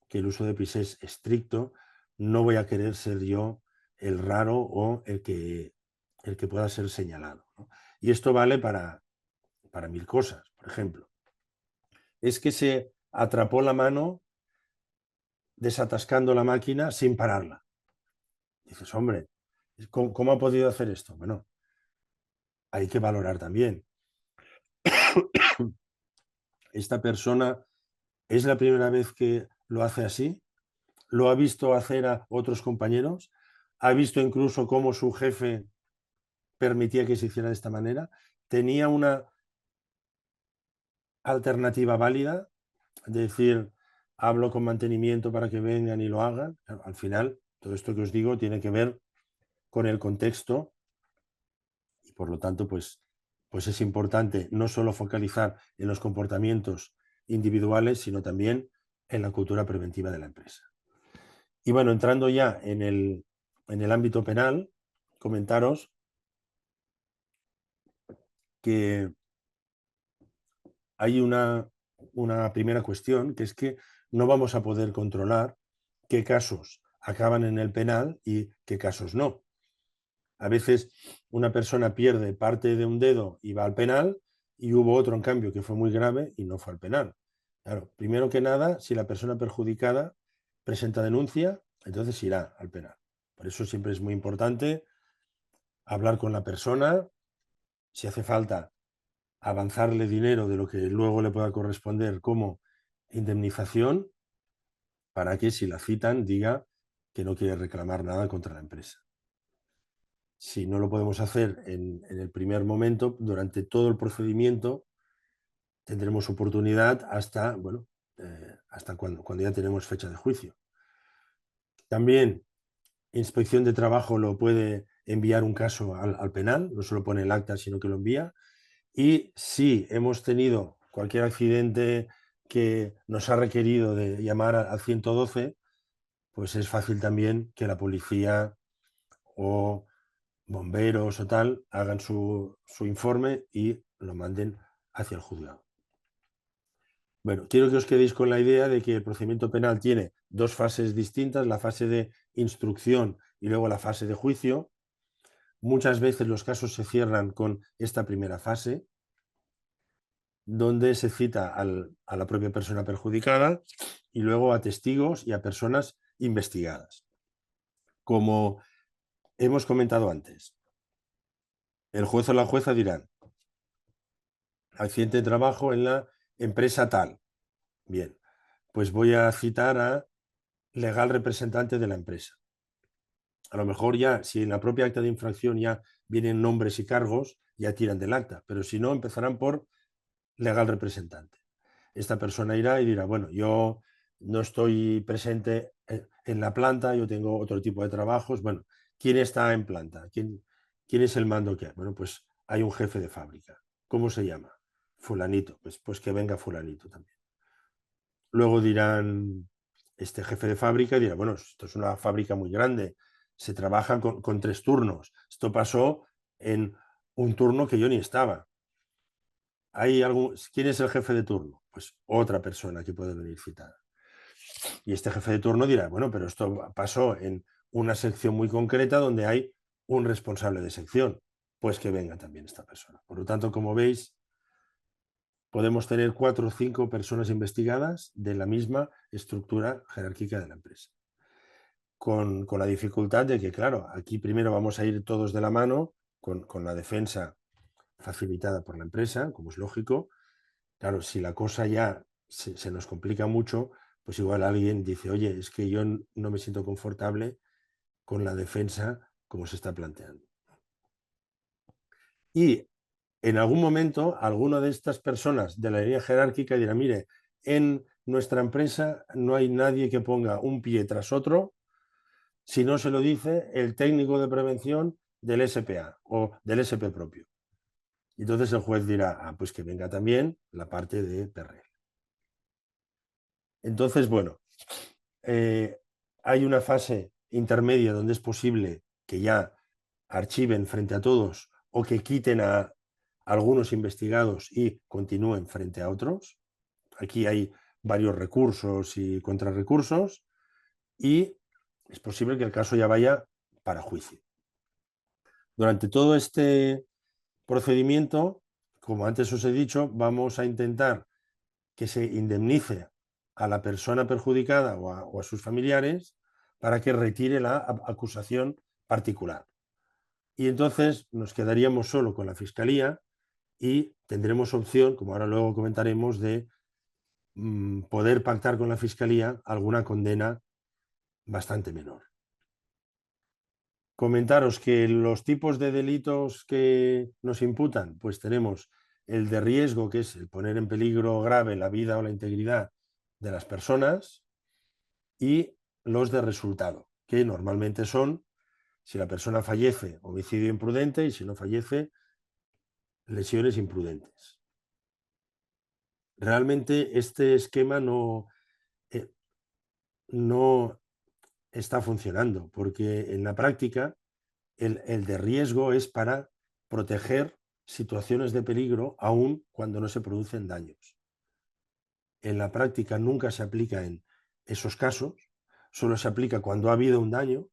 que el uso de EPIs es estricto, no voy a querer ser yo el raro o el que pueda ser señalado, ¿no? Y esto vale para 1000 cosas. Por ejemplo, es que se atrapó la mano desatascando la máquina sin pararla. Dices, hombre, ¿cómo ha podido hacer esto? Bueno, hay que valorar también. Esta persona es la primera vez que lo hace así, lo ha visto hacer a otros compañeros, ha visto incluso cómo su jefe permitía que se hiciera de esta manera, tenía una alternativa válida, es decir, hablo con mantenimiento para que vengan y lo hagan. Al final, todo esto que os digo tiene que ver con el contexto y por lo tanto, pues es importante no solo focalizar en los comportamientos individuales, sino también en la cultura preventiva de la empresa. Y bueno, entrando ya en el ámbito penal, comentaros que hay una primera cuestión, que es que no vamos a poder controlar qué casos acaban en el penal y qué casos no. A veces una persona pierde parte de un dedo y va al penal, y hubo otro, en cambio, que fue muy grave y no fue al penal. Claro, primero que nada, si la persona perjudicada presenta denuncia, entonces irá al penal. Por eso siempre es muy importante hablar con la persona, si hace falta avanzarle dinero de lo que luego le pueda corresponder como indemnización, para que si la citan diga que no quiere reclamar nada contra la empresa. Si no lo podemos hacer en el primer momento, durante todo el procedimiento tendremos oportunidad hasta, bueno, hasta cuando ya tenemos fecha de juicio. También Inspección de Trabajo lo puede enviar un caso al penal, no solo pone el acta, sino que lo envía. Y si hemos tenido cualquier accidente que nos ha requerido de llamar al 112, pues es fácil también que la policía o bomberos o tal hagan su informe y lo manden hacia el juzgado. Bueno, quiero que os quedéis con la idea de que el procedimiento penal tiene 2 fases distintas, la fase de instrucción y luego la fase de juicio, Muchas veces los casos se cierran con esta primera fase, donde se cita a la propia persona perjudicada y luego a testigos y a personas investigadas. Como hemos comentado antes, el juez o la jueza dirán: accidente de trabajo en la empresa tal. Bien, pues voy a citar a legal representante de la empresa. A lo mejor ya, si en la propia acta de infracción ya vienen nombres y cargos, ya tiran del acta, pero si no, empezarán por legal representante. Esta persona irá y dirá: bueno, yo no estoy presente en la planta, yo tengo otro tipo de trabajos. Bueno, ¿quién está en planta? ¿Quién es el mando que hay? Bueno, pues hay un jefe de fábrica. ¿Cómo se llama? Fulanito. Pues que venga fulanito también. Luego dirán, este jefe de fábrica dirá: bueno, esto es una fábrica muy grande, se trabaja con 3 turnos. Esto pasó en un turno que yo ni estaba. ¿Quién es el jefe de turno? Pues otra persona que puede venir citada. Y este jefe de turno dirá: bueno, pero esto pasó en una sección muy concreta donde hay un responsable de sección. Pues que venga también esta persona. Por lo tanto, como veis, podemos tener 4 o 5 personas investigadas de la misma estructura jerárquica de la empresa. Con la dificultad de que, claro, aquí primero vamos a ir todos de la mano con la defensa facilitada por la empresa, como es lógico. Claro, si la cosa ya se nos complica mucho, pues igual alguien dice: oye, es que yo no me siento confortable con la defensa como se está planteando. Y en algún momento, alguna de estas personas de la línea jerárquica dirá: mire, en nuestra empresa no hay nadie que ponga un pie tras otro si no se lo dice el técnico de prevención del SPA o del SP propio. Y entonces el juez dirá: pues que venga también la parte de PRL. Entonces, bueno, hay una fase intermedia donde es posible que ya archiven frente a todos o que quiten a algunos investigados y continúen frente a otros. Aquí hay varios recursos y contrarrecursos y es posible que el caso ya vaya para juicio. Durante todo este procedimiento, como antes os he dicho, vamos a intentar que se indemnice a la persona perjudicada o a sus familiares para que retire la acusación particular. Y entonces nos quedaríamos solo con la Fiscalía y tendremos opción, como ahora luego comentaremos, de poder pactar con la Fiscalía alguna condena bastante menor. Comentaros que los tipos de delitos que nos imputan, pues tenemos el de riesgo, que es el poner en peligro grave la vida o la integridad de las personas, y los de resultado, que normalmente son, si la persona fallece, homicidio imprudente, y si no fallece, lesiones imprudentes. Realmente este esquema no está funcionando, porque en la práctica el de riesgo es para proteger situaciones de peligro aun cuando no se producen daños. En la práctica nunca se aplica en esos casos, solo se aplica cuando ha habido un daño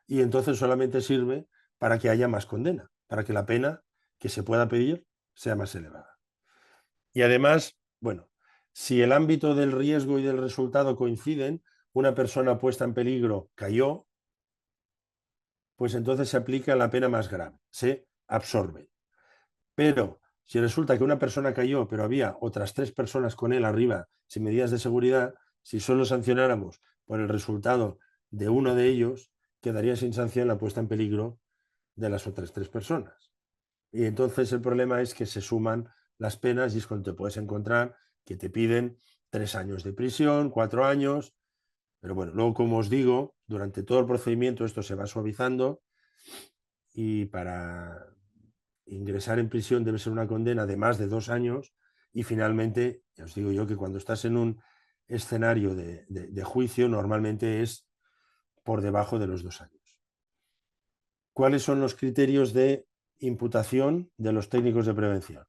y entonces solamente sirve para que haya más condena, para que la pena que se pueda pedir sea más elevada. Y además, bueno, si el ámbito del riesgo y del resultado coinciden, una persona puesta en peligro cayó, pues entonces se aplica la pena más grave, se absorbe. Pero si resulta que una persona cayó, pero había otras 3 personas con él arriba sin medidas de seguridad, si solo sancionáramos por el resultado de uno de ellos, quedaría sin sanción la puesta en peligro de las otras 3 personas. Y entonces el problema es que se suman las penas y es cuando te puedes encontrar que te piden 3 años de prisión, 4 años. Pero bueno, luego, como os digo, durante todo el procedimiento esto se va suavizando y para ingresar en prisión debe ser una condena de más de 2 años y finalmente, ya os digo yo que cuando estás en un escenario de juicio normalmente es por debajo de los 2 años. ¿Cuáles son los criterios de imputación de los técnicos de prevención?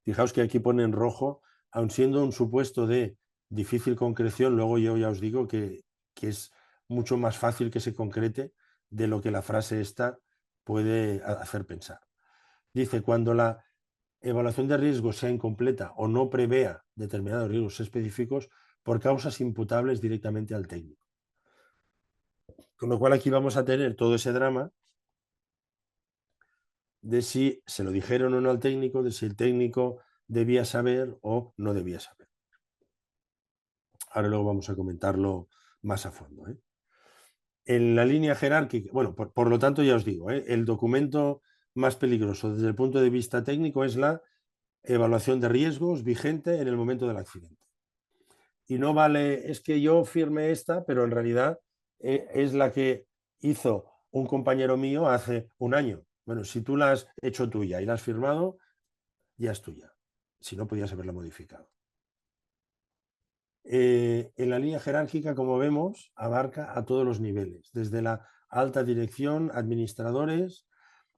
Fijaos que aquí pone en rojo, aun siendo un supuesto de difícil concreción, luego yo ya os digo que es mucho más fácil que se concrete de lo que la frase esta puede hacer pensar. Dice, cuando la evaluación de riesgos sea incompleta o no prevea determinados riesgos específicos por causas imputables directamente al técnico. Con lo cual aquí vamos a tener todo ese drama de si se lo dijeron o no al técnico, de si el técnico debía saber o no debía saber. Ahora luego vamos a comentarlo más a fondo, ¿eh? En la línea jerárquica, bueno, por lo tanto ya os digo, el documento más peligroso desde el punto de vista técnico es la evaluación de riesgos vigente en el momento del accidente. Y no vale, es que yo firmé esta, pero en realidad es la que hizo un compañero mío hace un año. Bueno, si tú la has hecho tuya y la has firmado, ya es tuya. Si no, podías haberla modificado. En la línea jerárquica, como vemos, abarca a todos los niveles, desde la alta dirección, administradores,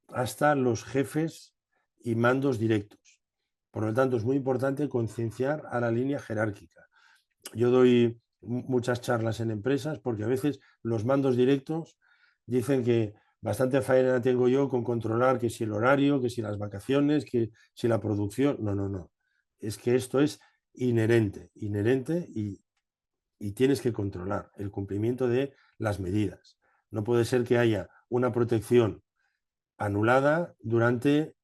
hasta los jefes y mandos directos. Por lo tanto, es muy importante concienciar a la línea jerárquica. Yo doy muchas charlas en empresas porque a veces los mandos directos dicen que bastante faena tengo yo con controlar que si el horario, que si las vacaciones, que si la producción. No, no, no. Es que esto es inherente y tienes que controlar el cumplimiento de las medidas. No puede ser que haya una protección anulada durante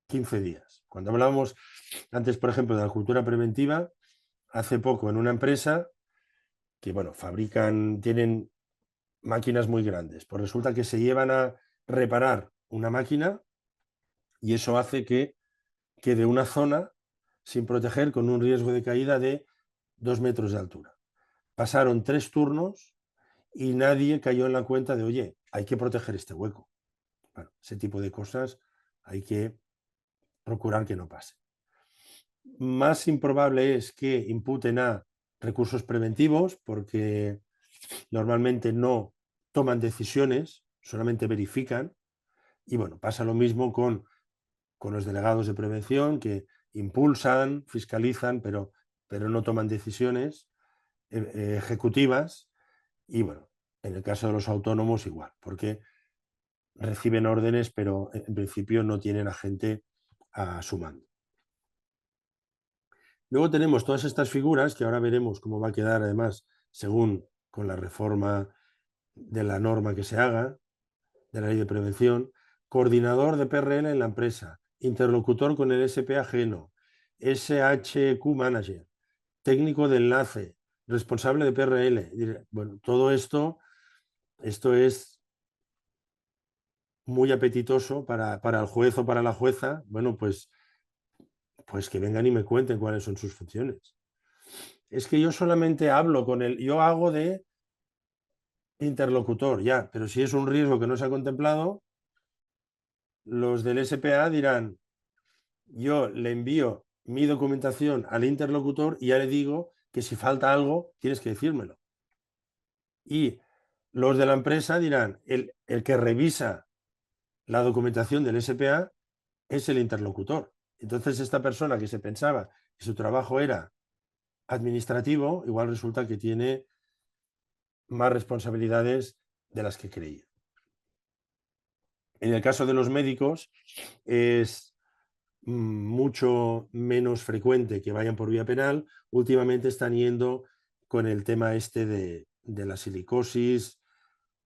15 días. Cuando hablábamos antes, por ejemplo, de la cultura preventiva, hace poco en una empresa que, bueno, tienen máquinas muy grandes, pues resulta que se llevan a reparar una máquina y eso hace que quede una zona sin proteger con un riesgo de caída de 2 metros de altura. Pasaron 3 turnos y nadie cayó en la cuenta de, oye, hay que proteger este hueco. Bueno, ese tipo de cosas hay que procurar que no pase. Más improbable es que imputen a recursos preventivos porque normalmente no toman decisiones, solamente verifican. Y bueno, pasa lo mismo con los delegados de prevención que impulsan, fiscalizan, pero no toman decisiones ejecutivas. Y bueno, en el caso de los autónomos igual, porque reciben órdenes, pero en principio no tienen a gente a su mando. Luego tenemos todas estas figuras que ahora veremos cómo va a quedar además según con la reforma de la norma que se haga, de la ley de prevención, coordinador de PRL en la empresa, interlocutor con el SP ajeno, SHQ manager, técnico de enlace, responsable de PRL. Bueno, todo esto es muy apetitoso para el juez o para la jueza. Bueno, pues que vengan y me cuenten cuáles son sus funciones. Es que yo solamente hablo con él, yo hago de interlocutor, ya, pero si es un riesgo que no se ha contemplado, los del SPA dirán, yo le envío mi documentación al interlocutor y ya le digo que si falta algo, tienes que decírmelo. Y los de la empresa dirán, el que revisa la documentación del SPA es el interlocutor. Entonces, esta persona que se pensaba que su trabajo era administrativo, igual resulta que tiene más responsabilidades de las que creía. En el caso de los médicos, es mucho menos frecuente que vayan por vía penal. Últimamente están yendo con el tema este de la silicosis,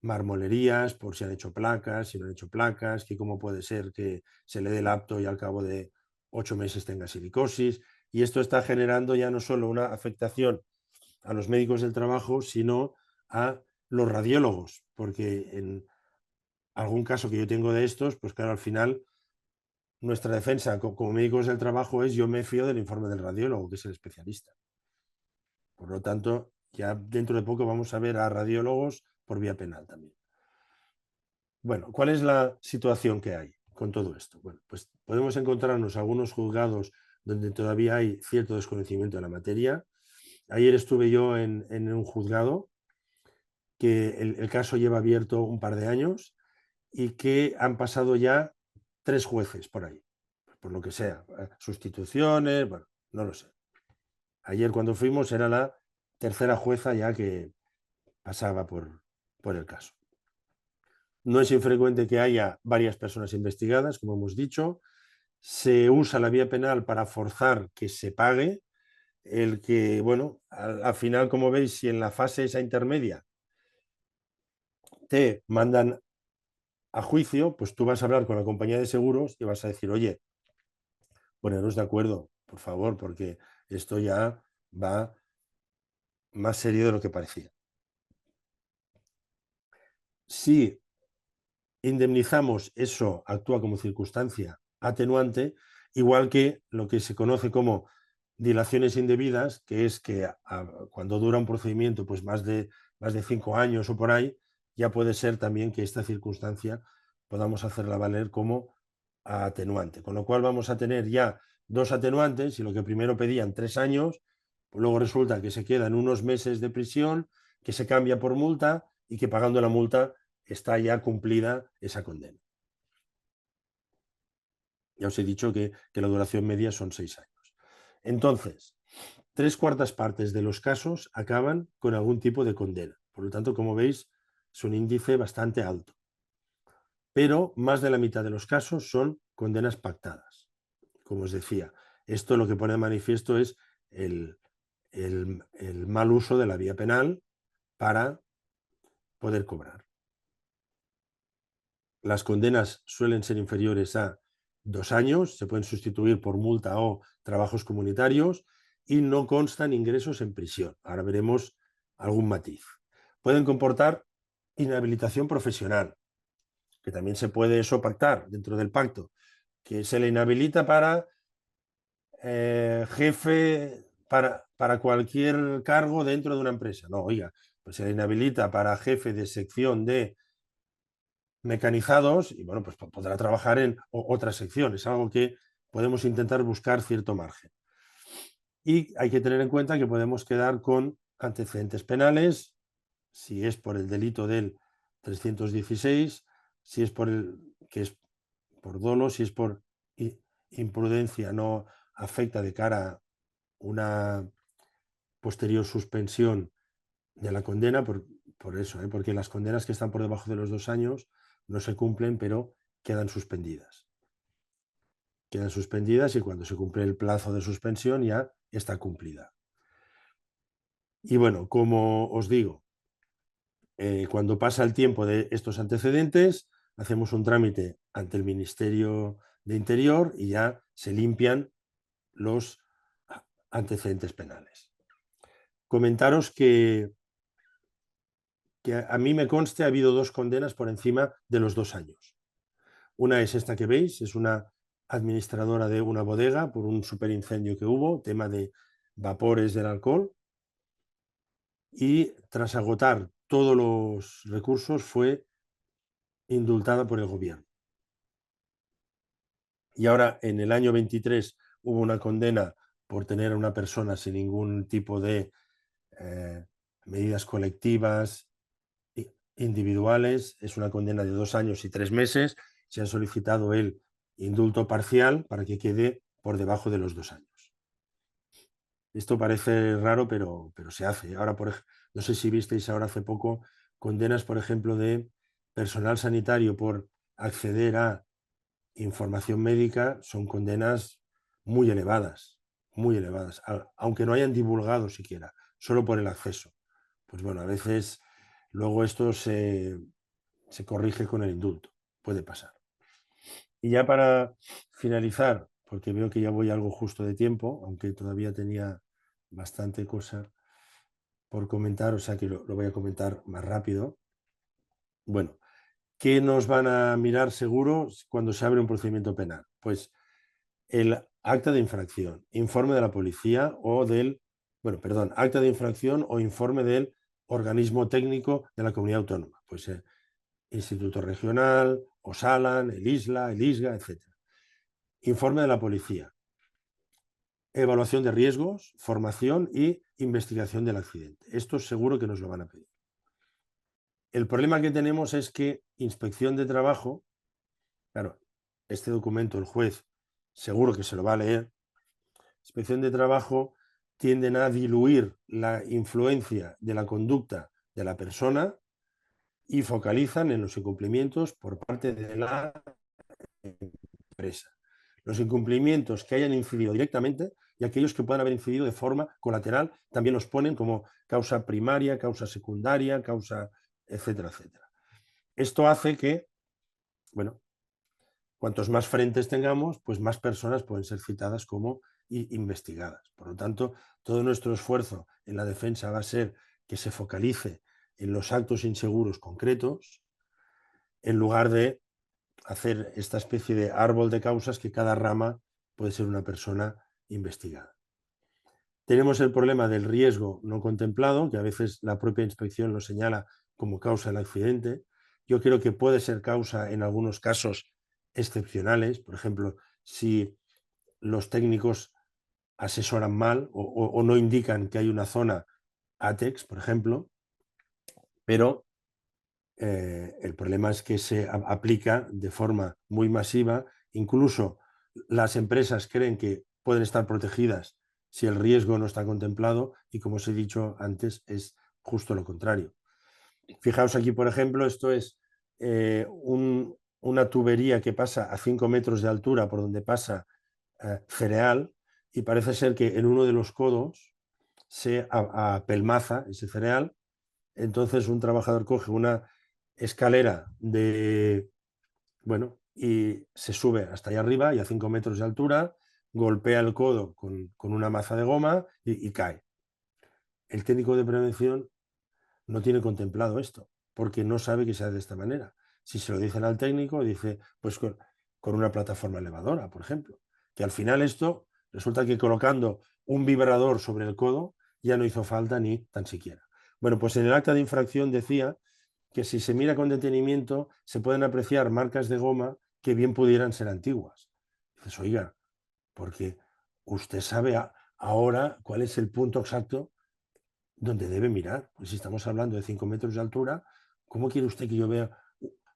marmolerías, por si han hecho placas, si no han hecho placas, que cómo puede ser que se le dé el apto y al cabo de 8 meses tenga silicosis. Y esto está generando ya no solo una afectación a los médicos del trabajo, sino a los radiólogos, porque en algún caso que yo tengo de estos, pues claro, al final nuestra defensa como médicos del trabajo es yo me fío del informe del radiólogo, que es el especialista. Por lo tanto, ya dentro de poco vamos a ver a radiólogos por vía penal también. Bueno, ¿cuál es la situación que hay con todo esto? Bueno, pues podemos encontrarnos algunos juzgados donde todavía hay cierto desconocimiento de la materia. Ayer estuve yo en un juzgado que el caso lleva abierto un par de años y que han pasado ya 3 jueces por ahí, por lo que sea, sustituciones, bueno, no lo sé. Ayer cuando fuimos era la tercera jueza ya que pasaba por el caso. no es infrecuente que haya varias personas investigadas, como hemos dicho. Se usa la vía penal para forzar que se pague. El que, bueno, al final, como veis, si en la fase esa intermedia te mandan a juicio, pues tú vas a hablar con la compañía de seguros y vas a decir, oye, poneros de acuerdo, por favor, porque esto ya va más serio de lo que parecía. Si indemnizamos, eso actúa como circunstancia atenuante, igual que lo que se conoce como dilaciones indebidas, que es que cuando dura un procedimiento pues más de 5 años o por ahí, ya puede ser también que esta circunstancia podamos hacerla valer como atenuante. Con lo cual vamos a tener ya dos atenuantes y lo que primero pedían 3 años, pues luego resulta que se quedan unos meses de prisión, que se cambia por multa y que pagando la multa está ya cumplida esa condena. Ya os he dicho que la duración media son 6 años. Entonces, 3/4 partes de los casos acaban con algún tipo de condena. Por lo tanto, como veis, es un índice bastante alto. Pero más de la mitad de los casos son condenas pactadas. Como os decía, esto lo que pone de manifiesto es el mal uso de la vía penal para poder cobrar. Las condenas suelen ser inferiores a 2 años, se pueden sustituir por multa o trabajos comunitarios y no constan ingresos en prisión. Ahora veremos algún matiz. Pueden comportar inhabilitación profesional, que también se puede eso pactar dentro del pacto, que se le inhabilita para jefe, para cualquier cargo dentro de una empresa. No, oiga, pues se le inhabilita para jefe de sección de mecanizados y bueno, pues podrá trabajar en otra sección. Es algo que podemos intentar buscar cierto margen. Y hay que tener en cuenta que podemos quedar con antecedentes penales, si es por el delito del 316, si es por el que es por dolo, si es por imprudencia no afecta de cara a una posterior suspensión de la condena, por eso, porque las condenas que están por debajo de los 2 años no se cumplen, pero quedan suspendidas. Quedan suspendidas y cuando se cumple el plazo de suspensión ya está cumplida. Y bueno, como os digo, cuando pasa el tiempo de estos antecedentes, hacemos un trámite ante el Ministerio de Interior y ya se limpian los antecedentes penales. Comentaros que a mí me conste ha habido 2 condenas por encima de los 2 años. Una es esta que veis, es una administradora de una bodega por un superincendio que hubo, tema de vapores del alcohol, y tras agotar todos los recursos fue indultada por el gobierno. Y ahora en el año 23 hubo una condena por tener a una persona sin ningún tipo de medidas colectivas individuales, es una condena de 2 años y 3 meses. Se ha solicitado el indulto parcial para que quede por debajo de los 2 años. Esto parece raro, pero se hace. Ahora, no sé si visteis ahora hace poco condenas, por ejemplo, de personal sanitario por acceder a información médica, son condenas muy elevadas, aunque no hayan divulgado siquiera, solo por el acceso. Pues bueno, a veces luego esto se corrige con el indulto, puede pasar. Y ya para finalizar, porque veo que ya voy algo justo de tiempo, aunque todavía tenía bastante cosa por comentar, o sea que lo voy a comentar más rápido. Bueno, ¿qué nos van a mirar seguro cuando se abre un procedimiento penal? Pues el acta de infracción, informe de la policía o acta de infracción o informe del organismo técnico de la comunidad autónoma, pues Instituto Regional, Osalan, el ISLA, el ISGA, etc. Informe de la policía, evaluación de riesgos, formación y investigación del accidente. Esto seguro que nos lo van a pedir. El problema que tenemos es que inspección de trabajo, claro, este documento el juez seguro que se lo va a leer. Inspección de trabajo tienden a diluir la influencia de la conducta de la persona y focalizan en los incumplimientos por parte de la empresa. Los incumplimientos que hayan incidido directamente y aquellos que puedan haber incidido de forma colateral también los ponen como causa primaria, causa secundaria, causa, etcétera, etcétera. Esto hace que, bueno, cuantos más frentes tengamos, pues más personas pueden ser citadas como investigadas. Por lo tanto, todo nuestro esfuerzo en la defensa va a ser que se focalice en los actos inseguros concretos, en lugar de hacer esta especie de árbol de causas que cada rama puede ser una persona investigada. Tenemos el problema del riesgo no contemplado, que a veces la propia inspección lo señala como causa del accidente. Yo creo que puede ser causa en algunos casos excepcionales, por ejemplo, si los técnicos asesoran mal o no indican que hay una zona ATEX, por ejemplo, pero el problema es que se aplica de forma muy masiva. Incluso las empresas creen que pueden estar protegidas si el riesgo no está contemplado y, como os he dicho antes, es justo lo contrario. Fijaos aquí, por ejemplo, esto es una tubería que pasa a 5 metros de altura por donde pasa cereal, y parece ser que en uno de los codos se apelmaza ese cereal. Entonces un trabajador coge una escalera y se sube hasta allá arriba y a 5 metros de altura, golpea el codo con una maza de goma y cae. El técnico de prevención no tiene contemplado esto, porque no sabe que sea de esta manera. Si se lo dicen al técnico, dice, pues con una plataforma elevadora, por ejemplo, que al final esto resulta que colocando un vibrador sobre el codo ya no hizo falta ni tan siquiera. Bueno, pues en el acta de infracción decía que si se mira con detenimiento se pueden apreciar marcas de goma que bien pudieran ser antiguas. Dices, oiga, porque usted sabe ahora cuál es el punto exacto donde debe mirar. Pues si estamos hablando de 5 metros de altura, ¿cómo quiere usted que yo vea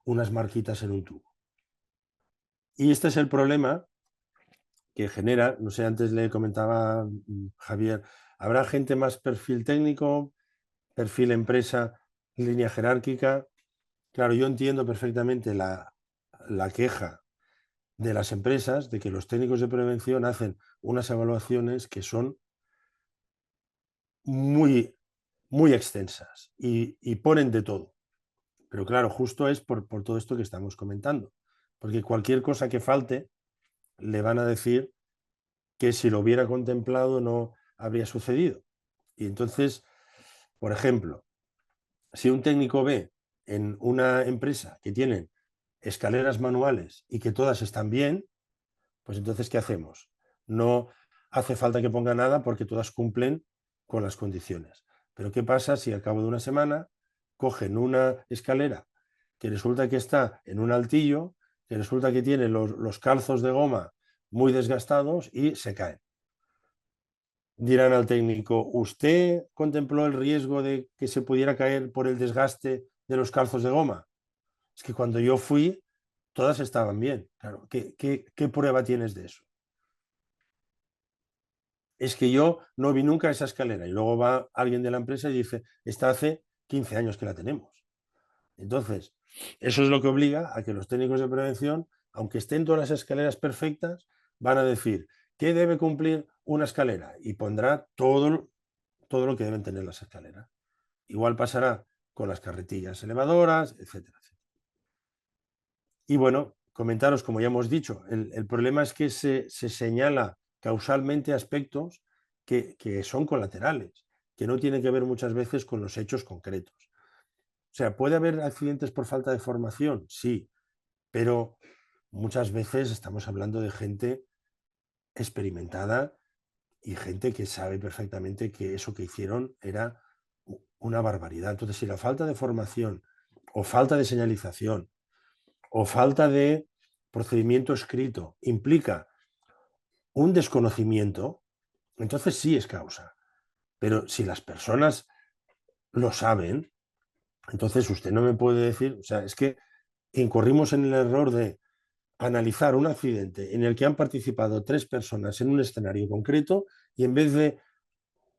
unas marquitas en un tubo? Y este es el problema que genera, no sé, antes le comentaba Javier, habrá gente más perfil técnico, perfil empresa, línea jerárquica. Claro, yo entiendo perfectamente la queja de las empresas de que los técnicos de prevención hacen unas evaluaciones que son muy, muy extensas y ponen de todo. Pero claro, justo es por todo esto que estamos comentando. Porque cualquier cosa que falte, le van a decir que si lo hubiera contemplado no habría sucedido. Y entonces, por ejemplo, si un técnico ve en una empresa que tienen escaleras manuales y que todas están bien, pues entonces, ¿qué hacemos? No hace falta que ponga nada porque todas cumplen con las condiciones. Pero ¿qué pasa si al cabo de una semana cogen una escalera que resulta que está en un altillo, que resulta que tiene los calzos de goma muy desgastados y se caen? Dirán al técnico, ¿usted contempló el riesgo de que se pudiera caer por el desgaste de los calzos de goma? Es que cuando yo fui, todas estaban bien. Claro, ¿qué prueba tienes de eso? Es que yo no vi nunca esa escalera. Y luego va alguien de la empresa y dice, esta hace 15 años que la tenemos. Entonces, eso es lo que obliga a que los técnicos de prevención, aunque estén todas las escaleras perfectas, van a decir, ¿qué debe cumplir una escalera? Y pondrá todo lo que deben tener las escaleras. Igual pasará con las carretillas elevadoras, etcétera, etcétera. Y bueno, comentaros, como ya hemos dicho, el problema es que se señala causalmente aspectos que son colaterales, que no tienen que ver muchas veces con los hechos concretos. O sea, ¿puede haber accidentes por falta de formación? Sí, pero muchas veces estamos hablando de gente experimentada y gente que sabe perfectamente que eso que hicieron era una barbaridad. Entonces, si la falta de formación o falta de señalización o falta de procedimiento escrito implica un desconocimiento, entonces sí es causa. Pero si las personas lo saben, entonces usted no me puede decir, o sea, es que incurrimos en el error de analizar un accidente en el que han participado 3 personas en un escenario concreto y en vez de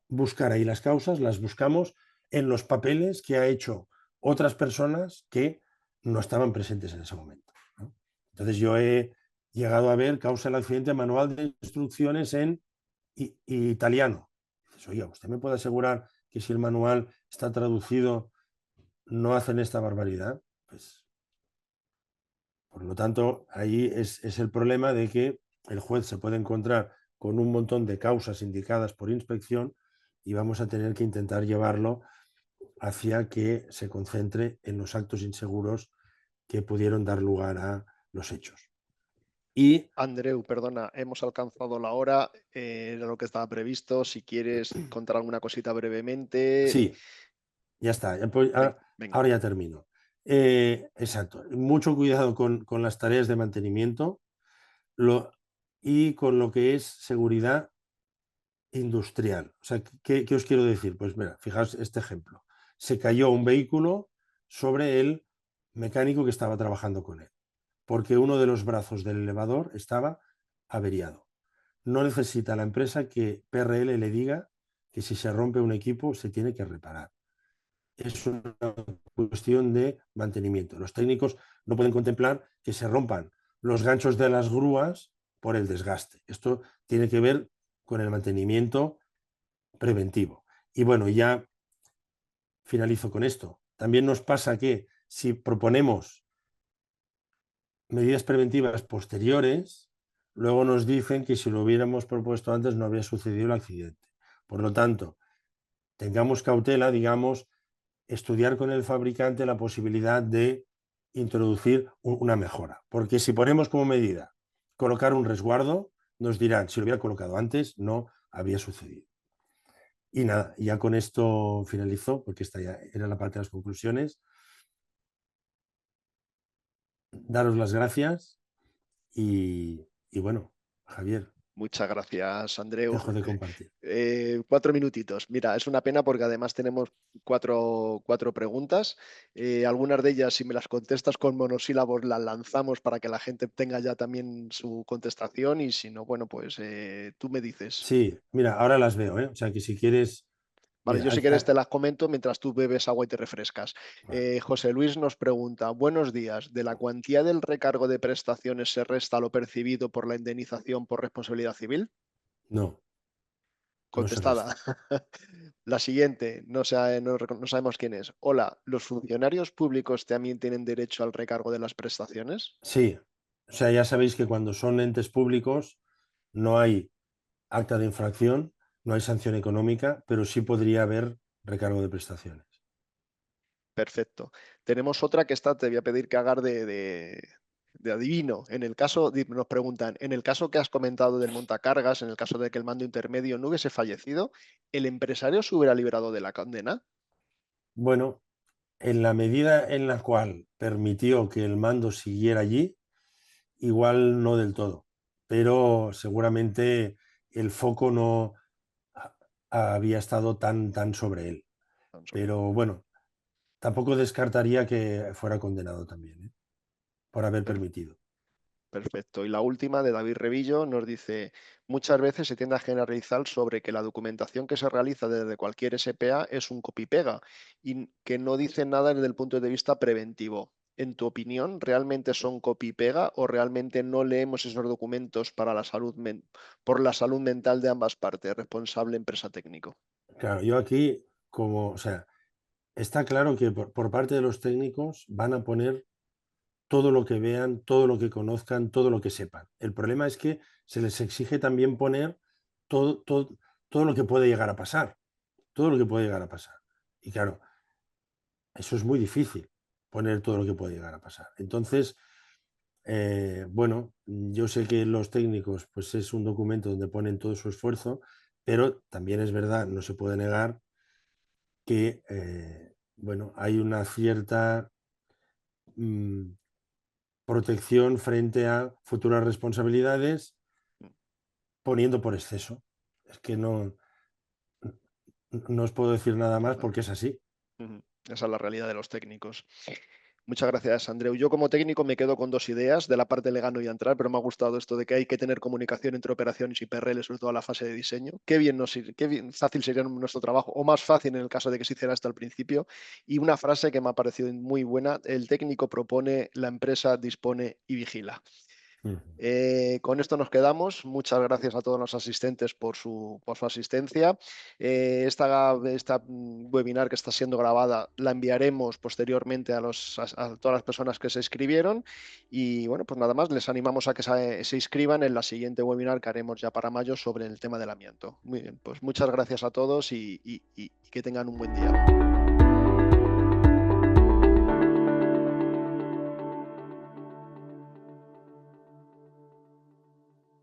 buscar ahí las causas, las buscamos en los papeles que ha hecho otras personas que no estaban presentes en ese momento, ¿no? Entonces yo he llegado a ver causa del accidente manual de instrucciones en italiano. Dices, oye, ¿usted me puede asegurar que si el manual está traducido no hacen esta barbaridad? Pues, por lo tanto, ahí es el problema de que el juez se puede encontrar con un montón de causas indicadas por inspección y vamos a tener que intentar llevarlo hacia que se concentre en los actos inseguros que pudieron dar lugar a los hechos. Y Andreu, perdona, hemos alcanzado la hora, era lo que estaba previsto. Si quieres contar alguna cosita brevemente. sí, ya está, Venga. ahora ya termino. Exacto, mucho cuidado con las tareas de mantenimiento y con lo que es seguridad industrial. O sea, ¿qué os quiero decir? Pues mira, fijaos este ejemplo. Se cayó un vehículo sobre el mecánico que estaba trabajando con él, porque uno de los brazos del elevador estaba averiado. No necesita la empresa que PRL le diga que si se rompe un equipo se tiene que reparar. Es una cuestión de mantenimiento. Los técnicos no pueden contemplar que se rompan los ganchos de las grúas por el desgaste. Esto tiene que ver con el mantenimiento preventivo. Y bueno, ya finalizo con esto. También nos pasa que si proponemos medidas preventivas posteriores, luego nos dicen que si lo hubiéramos propuesto antes no habría sucedido el accidente. Por lo tanto, tengamos cautela, digamos, estudiar con el fabricante la posibilidad de introducir una mejora. Porque si ponemos como medida colocar un resguardo, nos dirán, si lo hubiera colocado antes, no había sucedido. Y nada, ya con esto finalizó, porque esta ya era la parte de las conclusiones. Daros las gracias y bueno, Javier, Muchas gracias, Andreu. dejo de compartir. 4 minutitos. Mira, es una pena porque además tenemos cuatro preguntas. Algunas de ellas, si me las contestas con monosílabos, las lanzamos para que la gente tenga ya también su contestación y si no, bueno, pues tú me dices. Sí, mira, ahora las veo, ¿eh? O sea que si quieres, Vale, mira, yo si quieres te las comento mientras tú bebes agua y te refrescas. vale. José Luis nos pregunta, buenos días, ¿de la cuantía del recargo de prestaciones se resta lo percibido por la indemnización por responsabilidad civil? No, no se Contestada. resta. La siguiente, no sabemos quién es. Hola, ¿los funcionarios públicos también tienen derecho al recargo de las prestaciones? Sí, o sea, ya sabéis que cuando son entes públicos no hay acta de infracción, no hay sanción económica, pero sí podría haber recargo de prestaciones. Perfecto. Tenemos otra que te voy a pedir que hagas de adivino. En el caso, nos preguntan, en el caso que has comentado del montacargas, en el caso de que el mando intermedio no hubiese fallecido, ¿el empresario se hubiera librado de la condena? Bueno, en la medida en la cual permitió que el mando siguiera allí, igual no del todo, pero seguramente el foco no había estado tan sobre él. Pero bueno, tampoco descartaría que fuera condenado también, ¿eh? Por haber Per- permitido. Perfecto. Y la última de David Revillo nos dice, muchas veces se tiende a generalizar sobre que la documentación que se realiza desde cualquier SPA es un copy-pega y que no dice nada desde el punto de vista preventivo. En tu opinión, ¿realmente son copy-pega o realmente no leemos esos documentos para por la salud mental de ambas partes, responsable empresa técnico? Claro, yo aquí, o sea, está claro que por parte de los técnicos van a poner todo lo que vean, todo lo que conozcan, todo lo que sepan. El problema es que se les exige también poner todo, todo lo que puede llegar a pasar, todo lo que puede llegar a pasar. Y claro, eso es muy difícil, poner todo lo que puede llegar a pasar. Entonces, bueno, yo sé que los técnicos, pues es un documento donde ponen todo su esfuerzo, pero también es verdad, no se puede negar que, bueno, hay una cierta mm, protección frente a futuras responsabilidades poniendo por exceso. Es que no os puedo decir nada más Nada. porque es así. Ujú. Esa es la realidad de los técnicos. Muchas gracias, Andreu. Yo como técnico me quedo con dos ideas. De la parte legal no voy a entrar, pero me ha gustado esto de que hay que tener comunicación entre operaciones y PRL, sobre todo en la fase de diseño. Qué bien, qué bien, fácil sería nuestro trabajo, o más fácil en el caso de que se hiciera esto al principio. Y una frase que me ha parecido muy buena: el técnico propone, la empresa dispone y vigila. Con esto nos quedamos. Muchas gracias a todos los asistentes por su asistencia. Esta webinar que está siendo grabada la enviaremos posteriormente a todas las personas que se inscribieron. Y bueno, pues nada más, les animamos a que se inscriban en la siguiente webinar que haremos ya para mayo sobre el tema del amianto. Muy bien, pues muchas gracias a todos y que tengan un buen día.